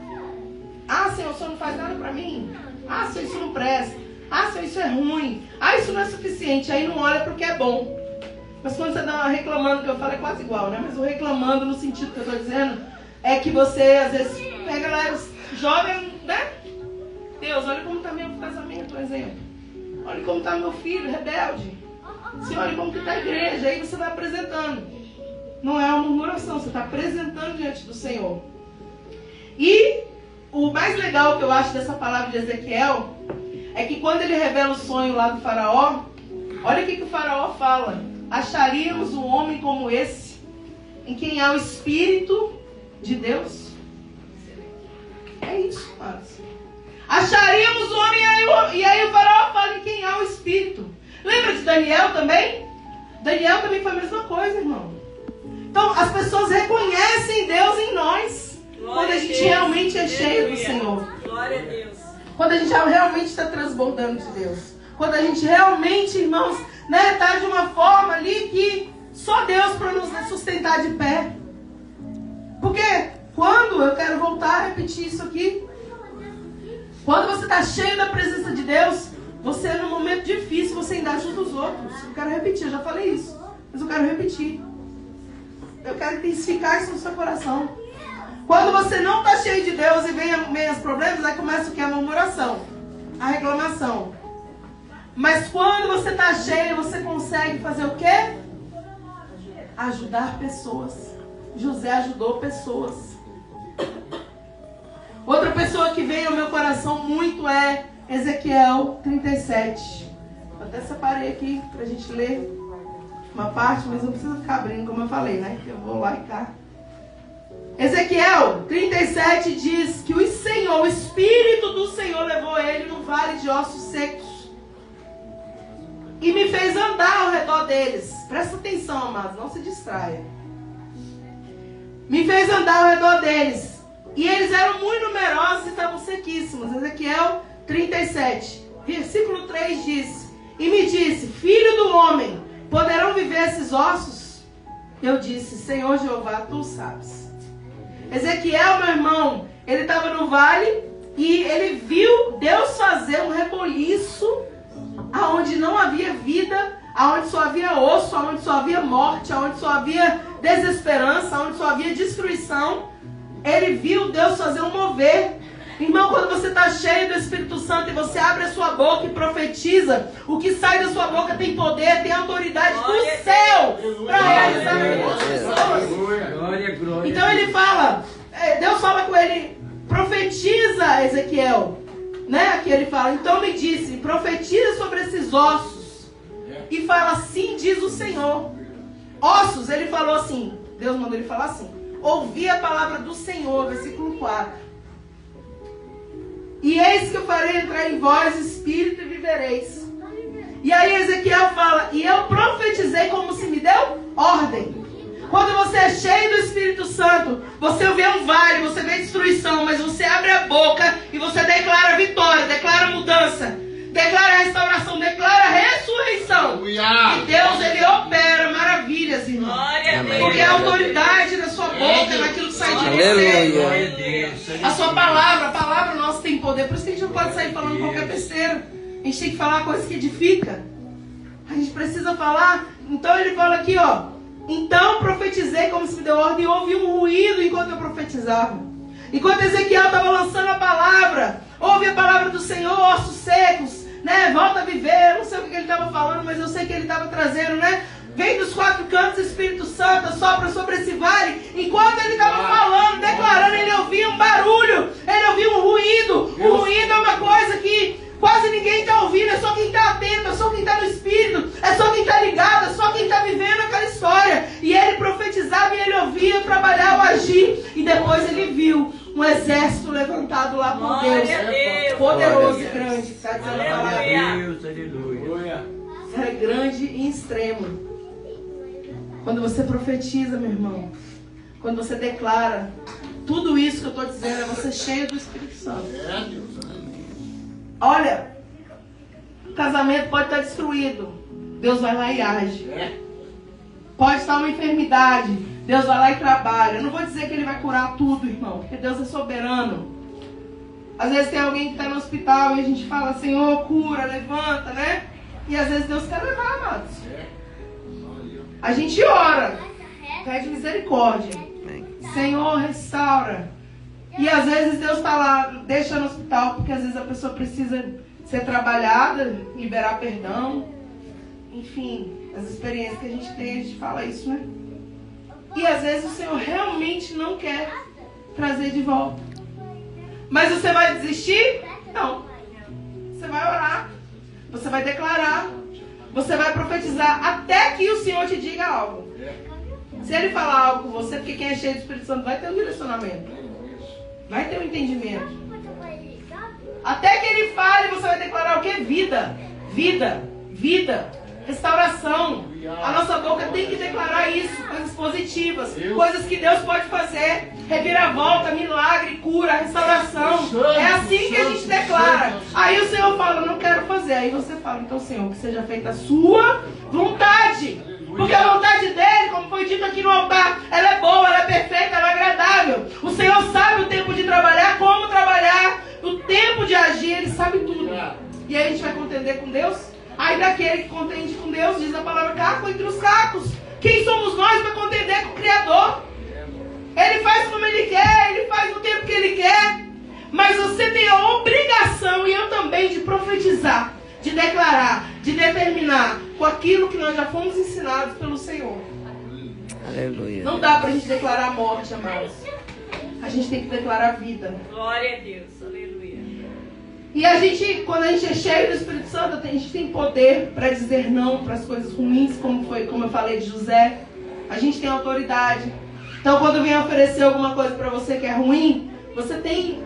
ah, Senhor, o Senhor não faz nada pra mim. Ah, Senhor, isso não presta. Ah, Senhor, isso é ruim. Ah, isso não é suficiente. Aí não olha porque é bom. Mas quando você dá uma reclamando, que eu falo é quase igual, né? Mas o reclamando no sentido que eu estou dizendo é que você, às vezes, pega lá, joga, né? Deus, olha como está meu casamento, por exemplo. Olha como está meu filho, rebelde. Senhor, olha como está a igreja. Aí você vai apresentando. Não é uma murmuração, você está apresentando diante do Senhor. E o mais legal que eu acho dessa palavra de Ezequiel é que quando ele revela o sonho lá do faraó, olha o que o faraó fala. Acharíamos um homem como esse, em quem há o Espírito de Deus? É isso, amados. Acharíamos um homem, e aí o faraó fala em quem há o Espírito. Lembra de Daniel também? Daniel também foi a mesma coisa, irmão. Então, as pessoas reconhecem Deus em nós. Glória quando a gente Deus. realmente é cheio do Aleluia. Senhor. Glória a Deus. Quando a gente realmente está transbordando de Deus. Quando a gente realmente, irmãos, né, está de uma forma ali que só Deus para nos sustentar de pé. Porque quando, eu quero voltar a repetir isso aqui, quando você está cheio da presença de Deus, você num momento difícil, você ainda ajuda os outros. Eu quero repetir, eu já falei isso, mas eu quero repetir. Eu quero intensificar isso no seu coração. Quando você não está cheio de Deus e vem os problemas, aí começa o que? A murmuração, a reclamação. Mas quando você está cheio, você consegue fazer o quê? Ajudar pessoas. José ajudou pessoas. Outra pessoa que veio ao meu coração muito é Ezequiel 37. Eu até separei aqui para a gente ler uma parte, mas não precisa ficar abrindo, como eu falei, né? Eu vou lá e cá. Ezequiel 37 diz que o Senhor, o Espírito do Senhor levou ele no vale de ossos secos e me fez andar ao redor deles. Presta atenção, amados, não se distraia. Me fez andar ao redor deles. E eles eram muito numerosos e estavam sequíssimos. Ezequiel 37, versículo 3 diz: e me disse, filho do homem, poderão viver esses ossos? Eu disse, Senhor Jeová, tu sabes. Ezequiel, meu irmão, ele estava no vale e ele viu Deus fazer um reboliço aonde não havia vida, aonde só havia osso, aonde só havia morte, aonde só havia desesperança, aonde só havia destruição. Ele viu Deus fazer um mover. Irmão, quando você está cheio do Espírito Santo e você abre a sua boca e profetiza, o que sai da sua boca tem poder, tem autoridade do céu para realizar as pessoas. Então ele fala, Deus fala com ele, profetiza, Ezequiel. Né? Aqui ele fala, então me disse, profetiza sobre esses ossos. E fala, assim diz o Senhor. Ossos, ele falou assim, Deus mandou ele falar assim, ouvi a palavra do Senhor, versículo 4. E eis que eu farei entrar em vós espírito e vivereis. E aí Ezequiel fala, e eu profetizei como se me deu ordem. Quando você é cheio do Espírito Santo, você vê um vale, você vê destruição, mas você abre a boca e você declara vitória, declara mudança, declara restauração, declara ressurreição. E Deus, ele opera maravilhas, irmão. Porque a autoridade na sua boca, naquilo que sai de você. A sua palavra, a palavra nossa tem poder. Por isso que a gente não pode sair falando qualquer besteira. A gente tem que falar coisa que edifica. A gente precisa falar. Então ele fala aqui, ó. Então profetizei como se me deu ordem e houve um ruído enquanto eu profetizava. Enquanto Ezequiel estava lançando a palavra, ouve a palavra do Senhor, ossos secos, né? Volta a viver. Eu não sei o que ele estava falando, mas eu sei que ele estava trazendo, né? Vem dos quatro cantos, Espírito Santo, sopra sobre esse vale. Enquanto ele estava falando, declarando, ele ouvia um barulho, ele ouvia um ruído. O ruído é uma coisa que quase ninguém está ouvindo, é só quem está atento, é só quem está no Espírito, é só quem está ligado, é só quem está vivendo aquela história. E ele profetizava e ele ouvia, trabalhava, agir. E depois ele viu um exército levantado lá por Deus. Poderoso e grande. Está dizendo a palavra. Deus, aleluia. É grande e extremo. Quando você profetiza, meu irmão, quando você declara, tudo isso que eu estou dizendo é você cheio do Espírito Santo. Olha, o casamento pode estar destruído, Deus vai lá e age. Pode estar uma enfermidade, Deus vai lá e trabalha. Eu não vou dizer que Ele vai curar tudo, irmão, porque Deus é soberano. Às vezes tem alguém que está no hospital e a gente fala, Senhor, cura, levanta, né? E às vezes Deus quer levar, amados. A gente ora, pede misericórdia. Senhor, restaura. E às vezes Deus está lá, deixa no hospital, porque às vezes a pessoa precisa ser trabalhada, liberar perdão. Enfim, as experiências que a gente fala isso, né? E às vezes o Senhor realmente não quer trazer de volta. Mas você vai desistir? Não. Você vai orar. Você vai declarar. Você vai profetizar até que o Senhor te diga algo. Se Ele falar algo com você, porque quem é cheio do Espírito Santo vai ter um direcionamento. Vai ter um entendimento. Até que Ele fale, você vai declarar o quê? Vida. Vida. Vida. Restauração. A nossa boca tem que declarar isso. Coisas positivas. Coisas que Deus pode fazer. Reviravolta, milagre, cura, restauração. É assim que a gente declara. Aí o Senhor fala, não quero fazer. Aí você fala, então Senhor, que seja feita a sua vontade. Porque a vontade dele, como foi dito aqui no altar, ela é boa, ela é perfeita, ela é agradável. O Senhor sabe o tempo de trabalhar, como trabalhar, o tempo de agir, Ele sabe tudo. E aí a gente vai contender com Deus? Aí daquele que contende com Deus, diz a palavra caco entre os cacos. Quem somos nós para contender com o Criador? Ele faz como Ele quer, Ele faz no tempo que Ele quer. Mas você tem a obrigação, e eu também, de profetizar, de declarar, de determinar com aquilo que nós já fomos ensinados pelo Senhor. Aleluia. Não dá para a gente declarar a morte, amados. A gente tem que declarar a vida. Glória a Deus, aleluia. E a gente, quando a gente é cheio do Espírito Santo, a gente tem poder para dizer não para as coisas ruins, como eu falei de José. A gente tem autoridade. Então, quando vem oferecer alguma coisa para você que é ruim, você tem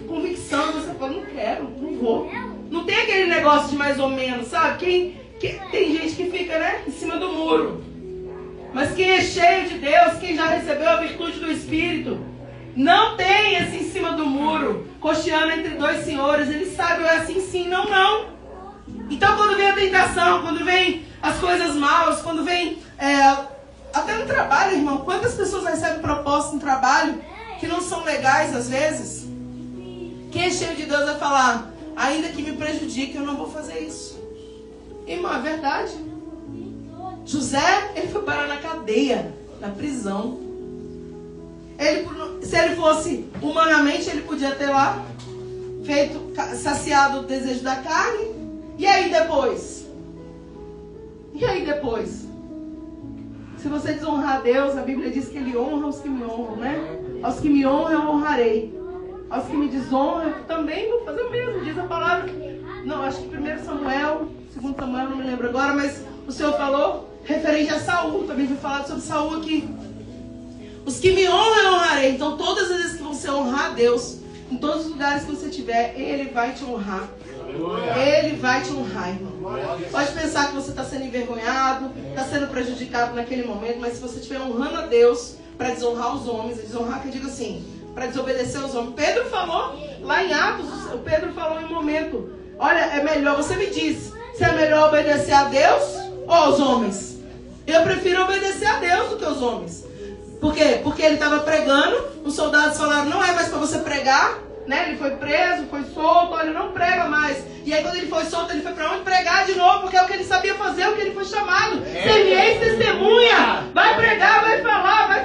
convicção, você fala, não quero, não vou. Não tem aquele negócio de mais ou menos, sabe? Tem gente que fica, né, em cima do muro. Mas quem é cheio de Deus, quem já recebeu a virtude do Espírito, não tem esse em cima do muro, cocheando entre dois senhores. Ele sabe, é assim sim, não, não. Então quando vem a tentação, quando vem as coisas maus, quando vem, até no trabalho, Olha, irmão, quantas pessoas recebem propostas no trabalho que não são legais às vezes? Quem é cheio de Deus vai falar, ainda que me prejudique, eu não vou fazer isso. Irmão, é verdade. José, ele foi parar na cadeia, na prisão. Se ele fosse humanamente, ele podia ter lá saciado o desejo da carne. E aí depois? E aí depois? Se você desonrar a Deus, a Bíblia diz que Ele honra os que me honram, né? Aos que me honram, eu honrarei. Aos que me desonram, eu também vou fazer o mesmo. Diz a palavra. Não, acho que 1 Samuel, 2 Samuel, não me lembro agora, mas o Senhor falou referente a Saul. Também foi falado sobre Saul aqui. Os que me honram, eu honrarei. Então, todas as vezes que você honrar a Deus, em todos os lugares que você estiver, Ele vai te honrar. Ele vai te honrar, irmão. Pode pensar que você está sendo envergonhado, está sendo prejudicado naquele momento, mas se você estiver honrando a Deus para desonrar os homens, desonrar que eu digo assim, para desobedecer aos homens. Pedro falou, lá em Atos, o Pedro falou em um momento, olha, é melhor, você me diz, se é melhor obedecer a Deus ou aos homens? Eu prefiro obedecer a Deus do que aos homens. Por quê? Porque ele estava pregando, os soldados falaram, não é mais para você pregar, né? Ele foi preso, foi solto, olha, não prega mais. E aí quando ele foi solto, ele foi para onde? Pregar de novo, porque é o que ele sabia fazer, o que ele foi chamado. Ser testemunha, vai pregar, vai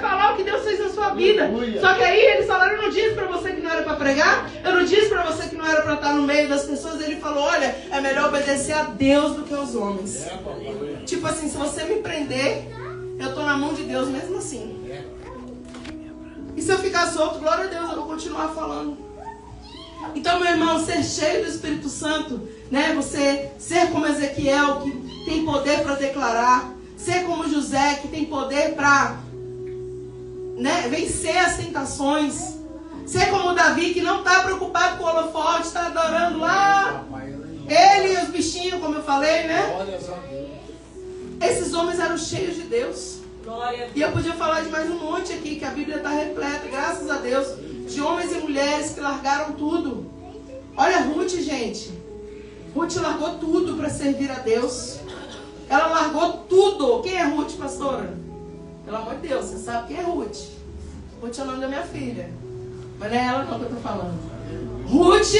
falar o que Deus fez na sua vida. Só que aí eles falaram, eu não disse para você que não era para pregar, eu não disse para você que não era para estar no meio das pessoas. Ele falou, olha, é melhor obedecer a Deus do que aos homens. Tipo assim, se você me prender, eu estou na mão de Deus mesmo assim. E se eu ficar solto, glória a Deus, eu vou continuar falando. Então, meu irmão, ser cheio do Espírito Santo, né? Você ser como Ezequiel, que tem poder para declarar. Ser como José, que tem poder para, né, vencer as tentações. Ser como Davi, que não está preocupado com o holofote, está adorando lá. Ele e os bichinhos, como eu falei, né? Esses homens eram cheios de Deus. E eu podia falar de mais um monte aqui, que a Bíblia está repleta, graças a Deus, de homens e mulheres que largaram tudo. Olha Ruth, gente. Ruth largou tudo para servir a Deus. Ela largou tudo. Quem é Ruth, pastora? Pelo amor de Deus, você sabe quem é Ruth. Ruth é o nome da minha filha. Mas não é ela não que eu estou falando. Ruth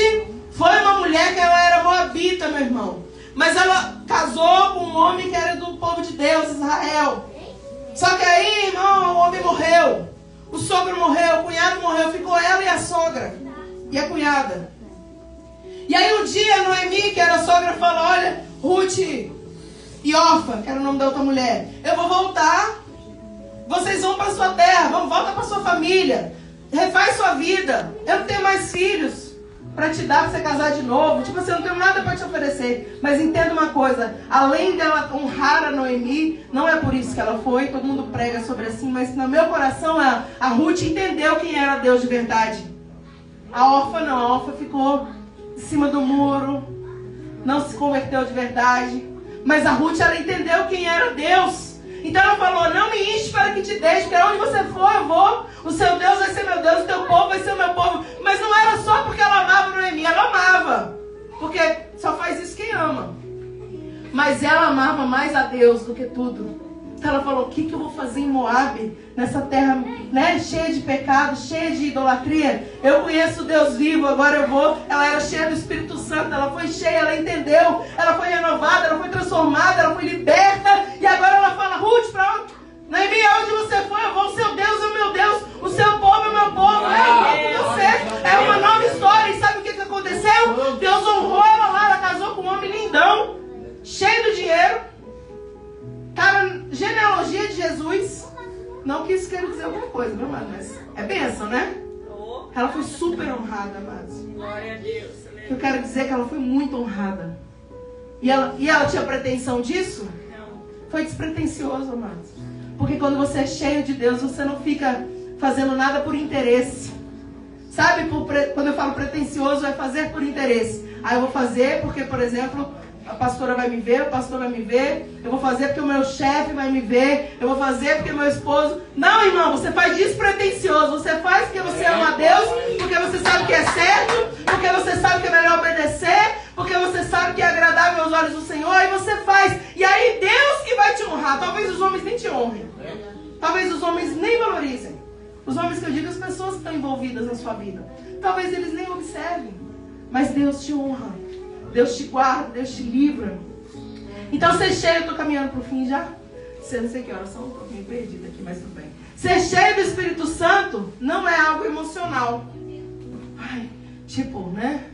foi uma mulher que ela era moabita, meu irmão. Mas ela casou com um homem que era do povo de Deus, Israel. Só que aí, irmão, o homem morreu. O sogro morreu, o cunhado morreu. Ficou ela e a sogra. E a cunhada. E aí um dia, Noemi, que era a sogra, falou, olha, Ruth e Orfa, que era o nome da outra mulher, eu vou voltar. Vocês vão para sua terra, volta para sua família. Refaz sua vida. Eu não tenho mais filhos para te dar, para você casar de novo. Tipo assim, eu não tenho nada para te oferecer. Mas entenda uma coisa, além dela honrar a Noemi, não é por isso que ela foi, todo mundo prega sobre assim, mas no meu coração a Ruth entendeu quem era Deus de verdade. A Orfa não, a Orfa ficou em cima do muro, não se converteu de verdade. Mas a Ruth, ela entendeu quem era Deus. Então ela falou, não me enche para que te deixe, porque onde você for eu vou. O seu Deus vai ser meu Deus, o teu povo vai ser o meu povo. Mas não era só porque ela amava Noemi, ela amava. Porque só faz isso quem ama. Mas ela amava mais a Deus do que tudo. Então ela falou, o que eu vou fazer em Moabe? Nessa terra, né, cheia de pecado, cheia de idolatria. Eu conheço Deus vivo, agora eu vou. Ela era cheia do Espírito Santo, ela foi cheia, ela entendeu. Ela foi renovada, ela foi transformada, ela foi liberta. E agora ela fala, Ruth, pra onde? Noemi, aonde você foi? Eu vou, o seu Deus é o meu Deus, o seu povo é o meu povo. É igual com você. É uma nova história. E sabe o que aconteceu? Deus honrou ela lá, ela casou com um homem lindão, cheio de dinheiro. Cara, genealogia de Jesus. Não que isso queira dizer alguma coisa, meu amado, mas é bênção, né? Ela foi super honrada, amados. Glória a Deus. Eu quero dizer que ela foi muito honrada. E ela tinha pretensão disso? Não. Foi despretensioso, amados. Porque quando você é cheio de Deus, você não fica fazendo nada por interesse. Sabe, quando eu falo pretensioso, é fazer por interesse. Aí eu vou fazer porque, por exemplo, a pastora vai me ver, o pastor vai me ver. Eu vou fazer porque o meu chefe vai me ver. Eu vou fazer porque meu esposo... Não, irmão, você faz despretensioso. Você faz porque você ama a Deus, porque você sabe que é certo, porque você sabe que é melhor obedecer, porque você sabe que é agradável aos olhos do Senhor e você faz. E aí Deus que vai te honrar. Talvez os homens nem te honrem. Talvez os homens nem valorizem. Os homens que eu digo, as pessoas que estão envolvidas na sua vida. Talvez eles nem observem. Mas Deus te honra. Deus te guarda, Deus te livra. Então ser cheio, eu estou caminhando para o fim já. Não sei que horas são, estou meio perdida aqui, mas tudo bem. Ser cheio do Espírito Santo não é algo emocional. Ai, tipo, né?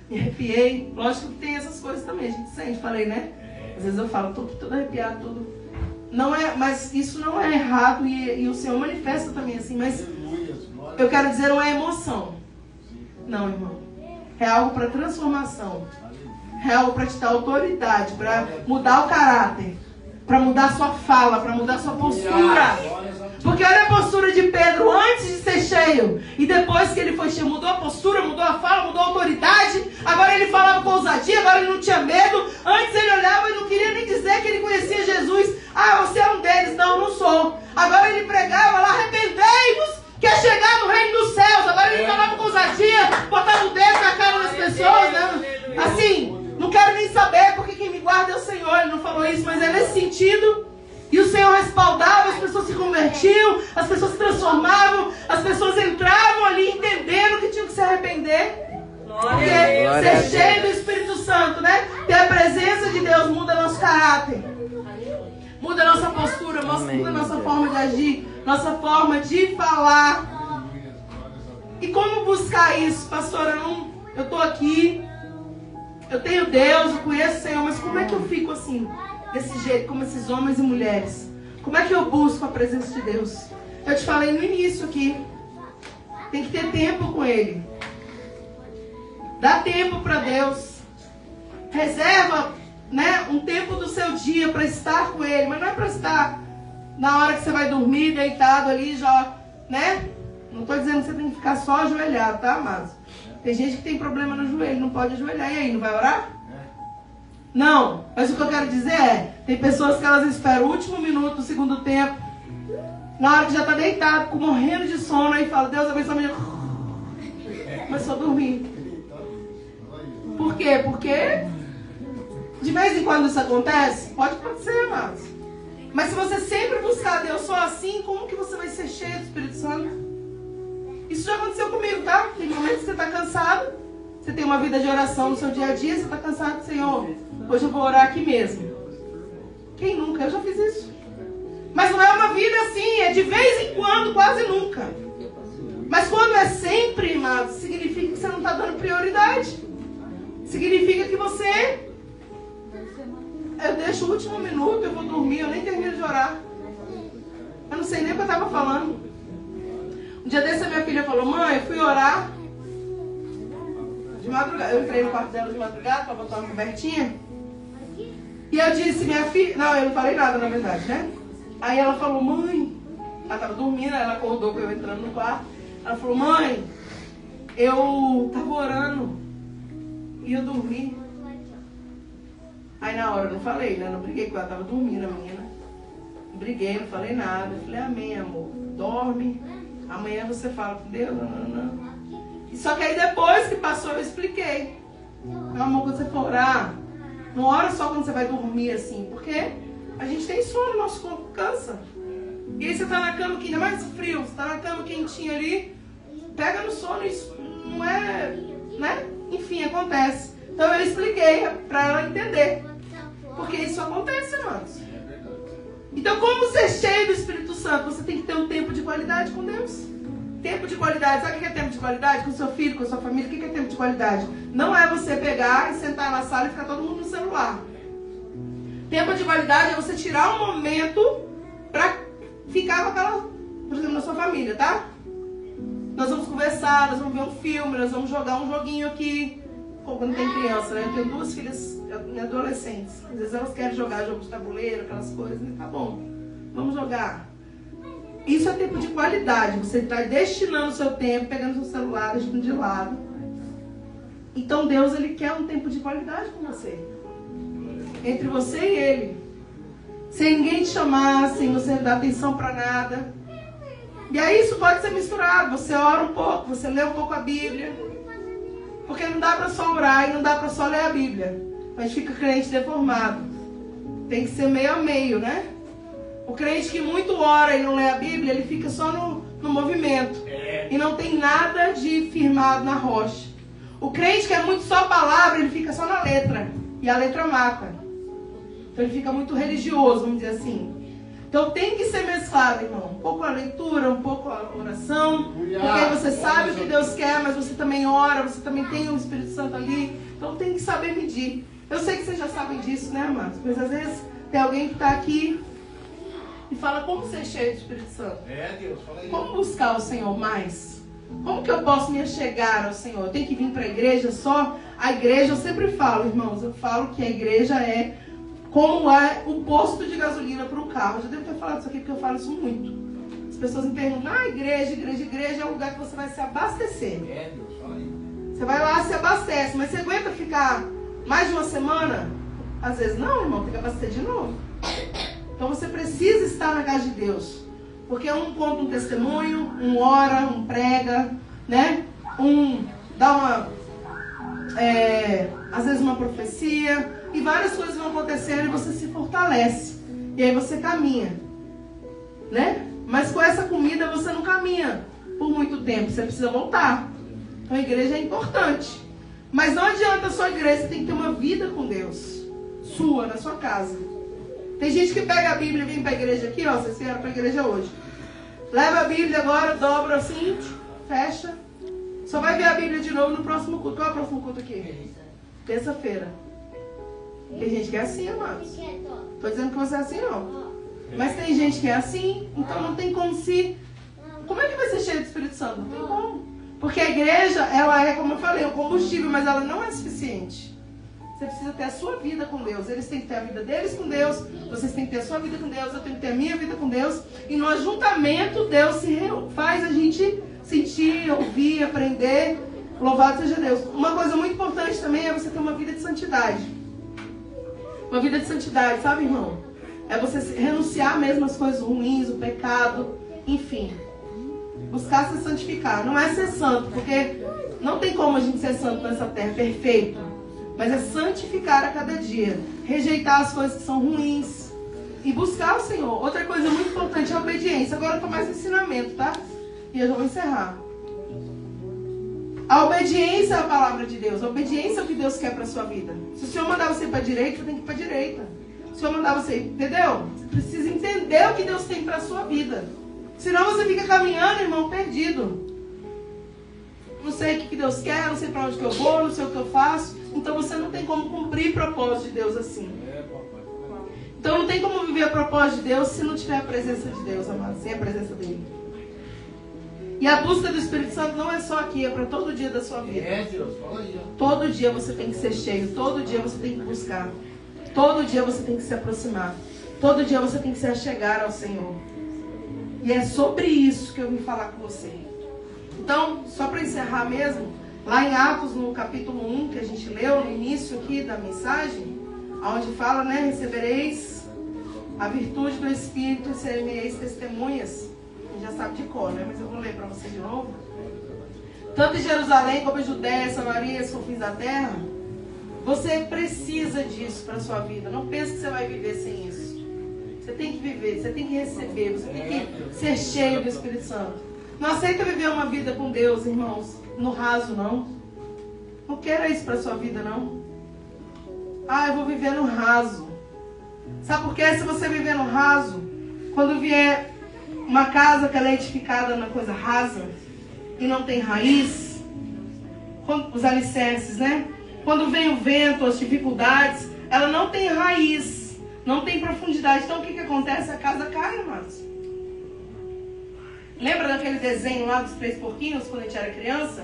Me arrepiei. Lógico que tem essas coisas também, a gente sente, falei, né? Às vezes eu falo, estou todo arrepiado, tudo. Não é, mas isso não é errado e o Senhor manifesta também assim, mas eu quero dizer, não é emoção. Não, irmão. É algo para transformação. É algo para te dar autoridade, para mudar o caráter, para mudar a sua fala, para mudar a sua postura. Porque olha a postura de Pedro antes de ser cheio. E depois que ele foi cheio, mudou a postura, mudou a fala, mudou a autoridade. Agora ele falava com ousadia, agora ele não tinha medo. Antes ele olhava e não queria nem dizer que ele conhecia Jesus. Ah, você é um deles. Não, não sou. Agora ele pregava lá, arrependei-vos, que é chegar no reino dos céus. Agora ele falava com ousadia, botava o dedo na cara das pessoas, né? Assim, não quero nem saber, porque quem me guarda é o Senhor. Ele não falou isso, mas é nesse sentido. E o Senhor respaldava, as pessoas se convertiam, as pessoas se transformavam, as pessoas entravam ali entendendo que tinham que se arrepender. Porque ser cheio do Espírito Santo, né? Ter a presença de Deus muda nosso caráter. Muda nossa postura, muda nossa forma de agir, nossa forma de falar. E como buscar isso? Pastora, eu estou aqui, eu tenho Deus, eu conheço o Senhor, mas como é que eu fico assim? Desse jeito, como esses homens e mulheres. Como é que eu busco a presença de Deus? Eu te falei no início aqui. Tem que ter tempo com Ele. Dá tempo para Deus. Reserva, né, um tempo do seu dia para estar com Ele. Mas não é para estar na hora que você vai dormir, deitado ali, já, né? Não estou dizendo que você tem que ficar só ajoelhado, tá, amados? Tem gente que tem problema no joelho, não pode ajoelhar. E aí, não vai orar? Não, mas o que eu quero dizer é, tem pessoas que elas esperam o último minuto do segundo tempo, na hora que já está deitado, morrendo de sono, aí fala, Deus abençoe a minha... Começou a dormir. Por quê? Porque de vez em quando isso acontece, pode acontecer, amados. Mas se você sempre buscar Deus só assim, como que você vai ser cheio do Espírito Santo? Isso já aconteceu comigo, tá? Tem momentos que você está cansado, você tem uma vida de oração no seu dia a dia, você está cansado, Senhor, hoje eu vou orar aqui mesmo. Quem nunca? Eu já fiz isso. Mas não é uma vida assim, é de vez em quando, quase nunca. Mas quando é sempre, amados, significa que você não está dando prioridade. Significa que você... Eu deixo o último minuto, eu vou dormir, eu nem termino de orar. Eu não sei nem o que eu estava falando. Um dia desse a minha filha falou, mãe, eu fui orar de madrugada. Eu entrei no quarto dela de madrugada para botar uma cobertinha. E eu disse, minha filha... Não, eu não falei nada, na verdade, né? Aí ela falou, mãe... Ela estava dormindo, ela acordou com eu entrando no quarto. Ela falou, mãe, eu estava orando e eu dormi. Aí na hora eu não falei, né? Não briguei com ela, estava dormindo a menina. Não briguei, não falei nada. Eu falei, amém, amor. Dorme. Amanhã você fala com Deus. Não. E só que aí depois que passou eu expliquei. Meu amor, quando você for orar, não ora só quando você vai dormir assim, porque a gente tem sono, nosso corpo cansa. E aí você tá na cama, ainda mais frio, você tá na cama quentinha ali, pega no sono, isso não é, né? Enfim, acontece. Então eu expliquei pra ela entender. Porque isso acontece, irmãos. Então como ser cheio do Espírito Santo? Você tem que ter um tempo de qualidade com Deus. Tempo de qualidade, sabe o que é tempo de qualidade? Com o seu filho, com a sua família, o que é tempo de qualidade? Não é você pegar e sentar na sala e ficar todo mundo no celular. Tempo de qualidade é você tirar um momento pra ficar com aquela, por exemplo, na sua família, tá? Nós vamos conversar, nós vamos ver um filme, nós vamos jogar um joguinho aqui. Quando tem criança, né? Eu tenho duas filhas adolescentes. Às vezes elas querem jogar jogo de tabuleiro, aquelas coisas, né? Tá bom, vamos jogar. Isso é tempo de qualidade. Você está destinando o seu tempo, pegando o seu celular, deixando de lado. Então Deus, Ele quer um tempo de qualidade com você. Entre você e Ele. Sem ninguém te chamar, sem você dar atenção para nada. E aí isso pode ser misturado. Você ora um pouco, você lê um pouco a Bíblia. Porque não dá para só orar e não dá para só ler a Bíblia. A gente fica crente deformado. Tem que ser meio a meio, né? O crente que muito ora e não lê a Bíblia, ele fica só no movimento. E não tem nada de firmado na rocha. O crente que é muito só palavra, ele fica só na letra. E a letra mata. Então ele fica muito religioso, vamos dizer assim. Então tem que ser mesclado, irmão. Um pouco a leitura, um pouco a oração. Porque aí você sabe o que Deus quer, mas você também ora, você também tem o Espírito Santo ali. Então tem que saber medir. Eu sei que vocês já sabem disso, né, amados? Mas às vezes tem alguém que está aqui e fala, como ser cheio do Espírito Santo? Deus, fala aí. Como buscar o Senhor mais? Como que eu posso me achegar ao Senhor? Eu tenho que vir para a igreja só? A igreja, eu sempre falo, irmãos, eu falo que a igreja é como é o posto de gasolina para o carro. Eu já devo ter falado isso aqui porque eu falo isso muito. As pessoas me perguntam, igreja é um lugar que você vai se abastecer. Deus, fala aí. Você vai lá, se abastece, mas você aguenta ficar mais de uma semana? Às vezes não, irmão, tem que abastecer de novo. Então você precisa estar na casa de Deus. Porque um conta um testemunho, um ora, um prega, né? Um dá uma, às vezes uma profecia. E várias coisas vão acontecendo e você se fortalece. E aí você caminha. Né? Mas com essa comida você não caminha por muito tempo. Você precisa voltar. Então a igreja é importante. Mas não adianta a sua igreja, você tem que ter uma vida com Deus. Sua, na sua casa. Tem gente que pega a Bíblia e vem para a igreja aqui, ó. Vocês vieram para a igreja hoje. Leva a Bíblia agora, dobra assim, fecha. Só vai ver a Bíblia de novo no próximo culto. Qual é o próximo culto aqui? Terça-feira. Tem gente que é assim, amados. Estou dizendo que você é assim, não. Mas tem gente que é assim, então não tem como se... Como é que vai ser cheio do Espírito Santo? Não tem como. Porque a igreja, ela é, como eu falei, o combustível, mas ela não é suficiente. Você precisa ter a sua vida com Deus. Eles têm que ter a vida deles com Deus. Vocês têm que ter a sua vida com Deus. Eu tenho que ter a minha vida com Deus. E no ajuntamento, Deus faz a gente sentir, ouvir, aprender. Louvado seja Deus. Uma coisa muito importante também é você ter uma vida de santidade. Uma vida de santidade, sabe, irmão? É você renunciar mesmo às coisas ruins, o pecado, enfim. Buscar se santificar. Não é ser santo, porque não tem como a gente ser santo nessa terra, perfeito. Mas é santificar a cada dia. Rejeitar as coisas que são ruins. E buscar o Senhor. Outra coisa muito importante é a obediência. Agora eu estou mais no ensinamento, tá? E eu já vou encerrar. A obediência é a palavra de Deus. A obediência é o que Deus quer para a sua vida. Se o Senhor mandar você ir para a direita, você tem que ir para a direita. Se o Senhor mandar você ir, entendeu? Você precisa entender o que Deus tem para a sua vida. Senão você fica caminhando, irmão, perdido. Não sei o que Deus quer, não sei para onde que eu vou, não sei o que eu faço. Então você não tem como cumprir o propósito de Deus assim. Então não tem como viver o propósito de Deus se não tiver a presença de Deus, amado. Sem a presença dele. E a busca do Espírito Santo não é só aqui, é para todo dia da sua vida. Deus, fala aí. Todo dia você tem que ser cheio, todo dia você tem que buscar. Todo dia você tem que se aproximar. Todo dia você tem que se achegar ao Senhor. E é sobre isso que eu vim falar com você. Então, só para encerrar mesmo, lá em Atos, no capítulo 1, que a gente leu no início aqui da mensagem, onde fala, né, recebereis a virtude do Espírito e sereis testemunhas. Já sabe de cor, né? Mas eu vou ler para você de novo. Tanto em Jerusalém como em Judéia, Samaria, os confins da terra. Você precisa disso para a sua vida. Não pense que você vai viver sem isso. Você tem que viver, você tem que receber, você tem que ser cheio do Espírito Santo. Não aceita viver uma vida com Deus, irmãos, no raso, não. Não queira isso para a sua vida, não. Eu vou viver no raso. Sabe por quê? Se você viver no raso, quando vier uma casa que ela é edificada na coisa rasa e não tem raiz, os alicerces, né? Quando vem o vento, as dificuldades, ela não tem raiz, não tem profundidade. Então o que acontece? A casa cai, amados. Lembra daquele desenho lá dos 3 porquinhos, quando a gente era criança?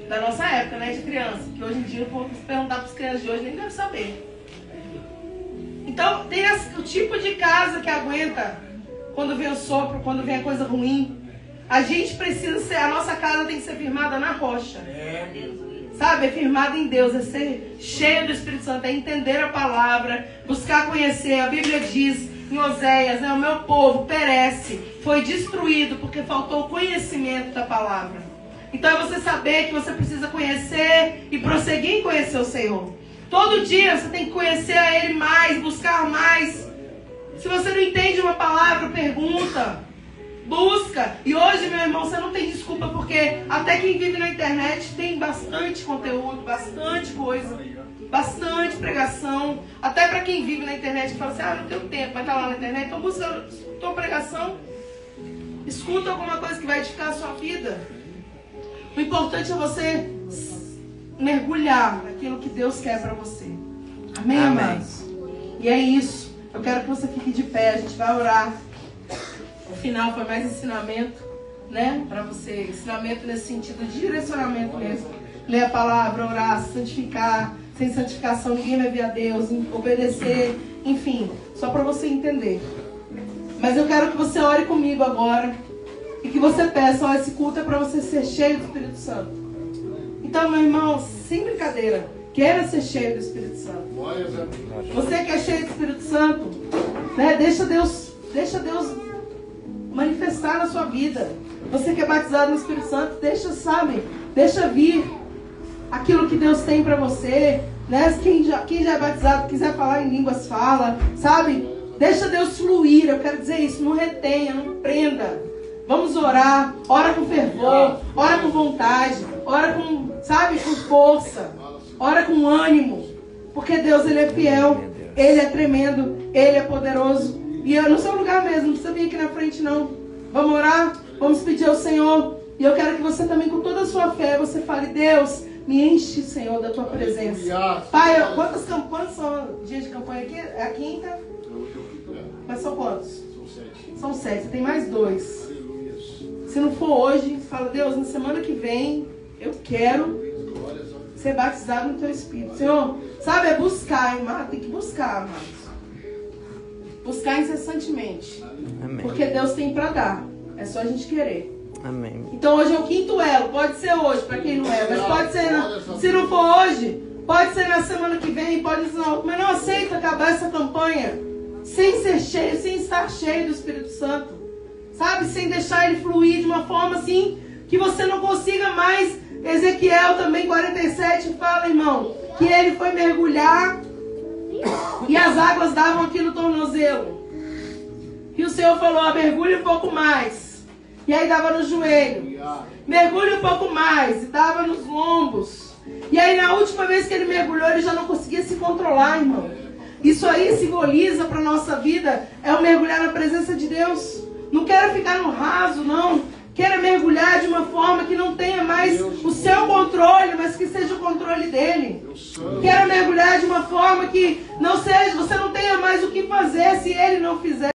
Da nossa época, né? De criança. Que hoje em dia, eu vou perguntar para as crianças de hoje, nem deve saber. Então, tem o tipo de casa que aguenta quando vem o sopro, quando vem a coisa ruim. A gente precisa ser, a nossa casa tem que ser firmada na rocha. Sabe? É firmada em Deus, é ser cheio do Espírito Santo, é entender a palavra, buscar conhecer. A Bíblia diz em Oséias, né, o meu povo perece, foi destruído porque faltou o conhecimento da palavra. Então é você saber que você precisa conhecer e prosseguir em conhecer o Senhor. Todo dia você tem que conhecer a Ele mais, buscar mais. Se você não entende uma palavra, pergunta, busca. E hoje, meu irmão, você não tem desculpa, porque até quem vive na internet tem bastante conteúdo, bastante coisa, bastante pregação. Até para quem vive na internet e fala assim, não tenho tempo, vai estar lá na internet, então busca tua pregação. Escuta alguma coisa que vai edificar a sua vida. O importante é você mergulhar naquilo que Deus quer para você. Amém, amados? E é isso. Eu quero que você fique de pé. A gente vai orar. O final foi mais ensinamento, né? Para você. Ensinamento nesse sentido de direcionamento mesmo. Ler a palavra, orar, se santificar. Sem santificação ninguém vai ver a Deus. Obedecer. Enfim, só para você entender. Mas eu quero que você ore comigo agora. E que você peça, esse culto é para você ser cheio do Espírito Santo. Então, meu irmão, sem brincadeira, queira ser cheio do Espírito Santo. Você que é cheio do Espírito Santo, né? Deixa Deus manifestar na sua vida. Você que é batizado no Espírito Santo, deixa vir aquilo que Deus tem para você, né? Quem já é batizado, quiser falar em línguas, fala, sabe? Deixa Deus fluir, eu quero dizer isso, não retenha, não prenda. Vamos orar, ora com fervor, ora com vontade, ora com, com força, ora com ânimo, porque Deus, Ele é fiel, Ele é tremendo, Ele é poderoso, e eu no seu lugar mesmo, não precisa vir aqui na frente não. Vamos orar, vamos pedir ao Senhor, e eu quero que você também, com toda a sua fé, você fale, Deus, me enche, Senhor, da tua presença. Pai, quantos são dias de campanha aqui? É a quinta? Mas são quantos? São 7, você tem mais 2. Se não for hoje, fala, Deus, na semana que vem, eu quero ser batizado no teu Espírito. Senhor, é buscar, irmão, tem que buscar, amados. Buscar incessantemente. Amém. Porque Deus tem para dar. É só a gente querer. Amém. Então hoje é o 5º elo. Pode ser hoje, para quem não é. Mas pode ser, se não for hoje, pode ser na semana que vem, pode ser na outra. Mas não aceita acabar essa campanha sem ser cheio, sem estar cheio do Espírito Santo. Sem deixar ele fluir de uma forma assim, que você não consiga mais. Ezequiel também, 47, fala, irmão, que ele foi mergulhar e as águas davam aqui no tornozelo. E o Senhor falou, mergulhe um pouco mais. E aí dava no joelho. Mergulhe um pouco mais. E dava nos lombos. E aí na última vez que ele mergulhou, ele já não conseguia se controlar, irmão. Isso aí simboliza para a nossa vida, é o mergulhar na presença de Deus. Não quero ficar no raso, não. Quero mergulhar de uma forma que não tenha mais o seu controle, mas que seja o controle dele. Quero mergulhar de uma forma que não seja, você não tenha mais o que fazer se ele não fizer.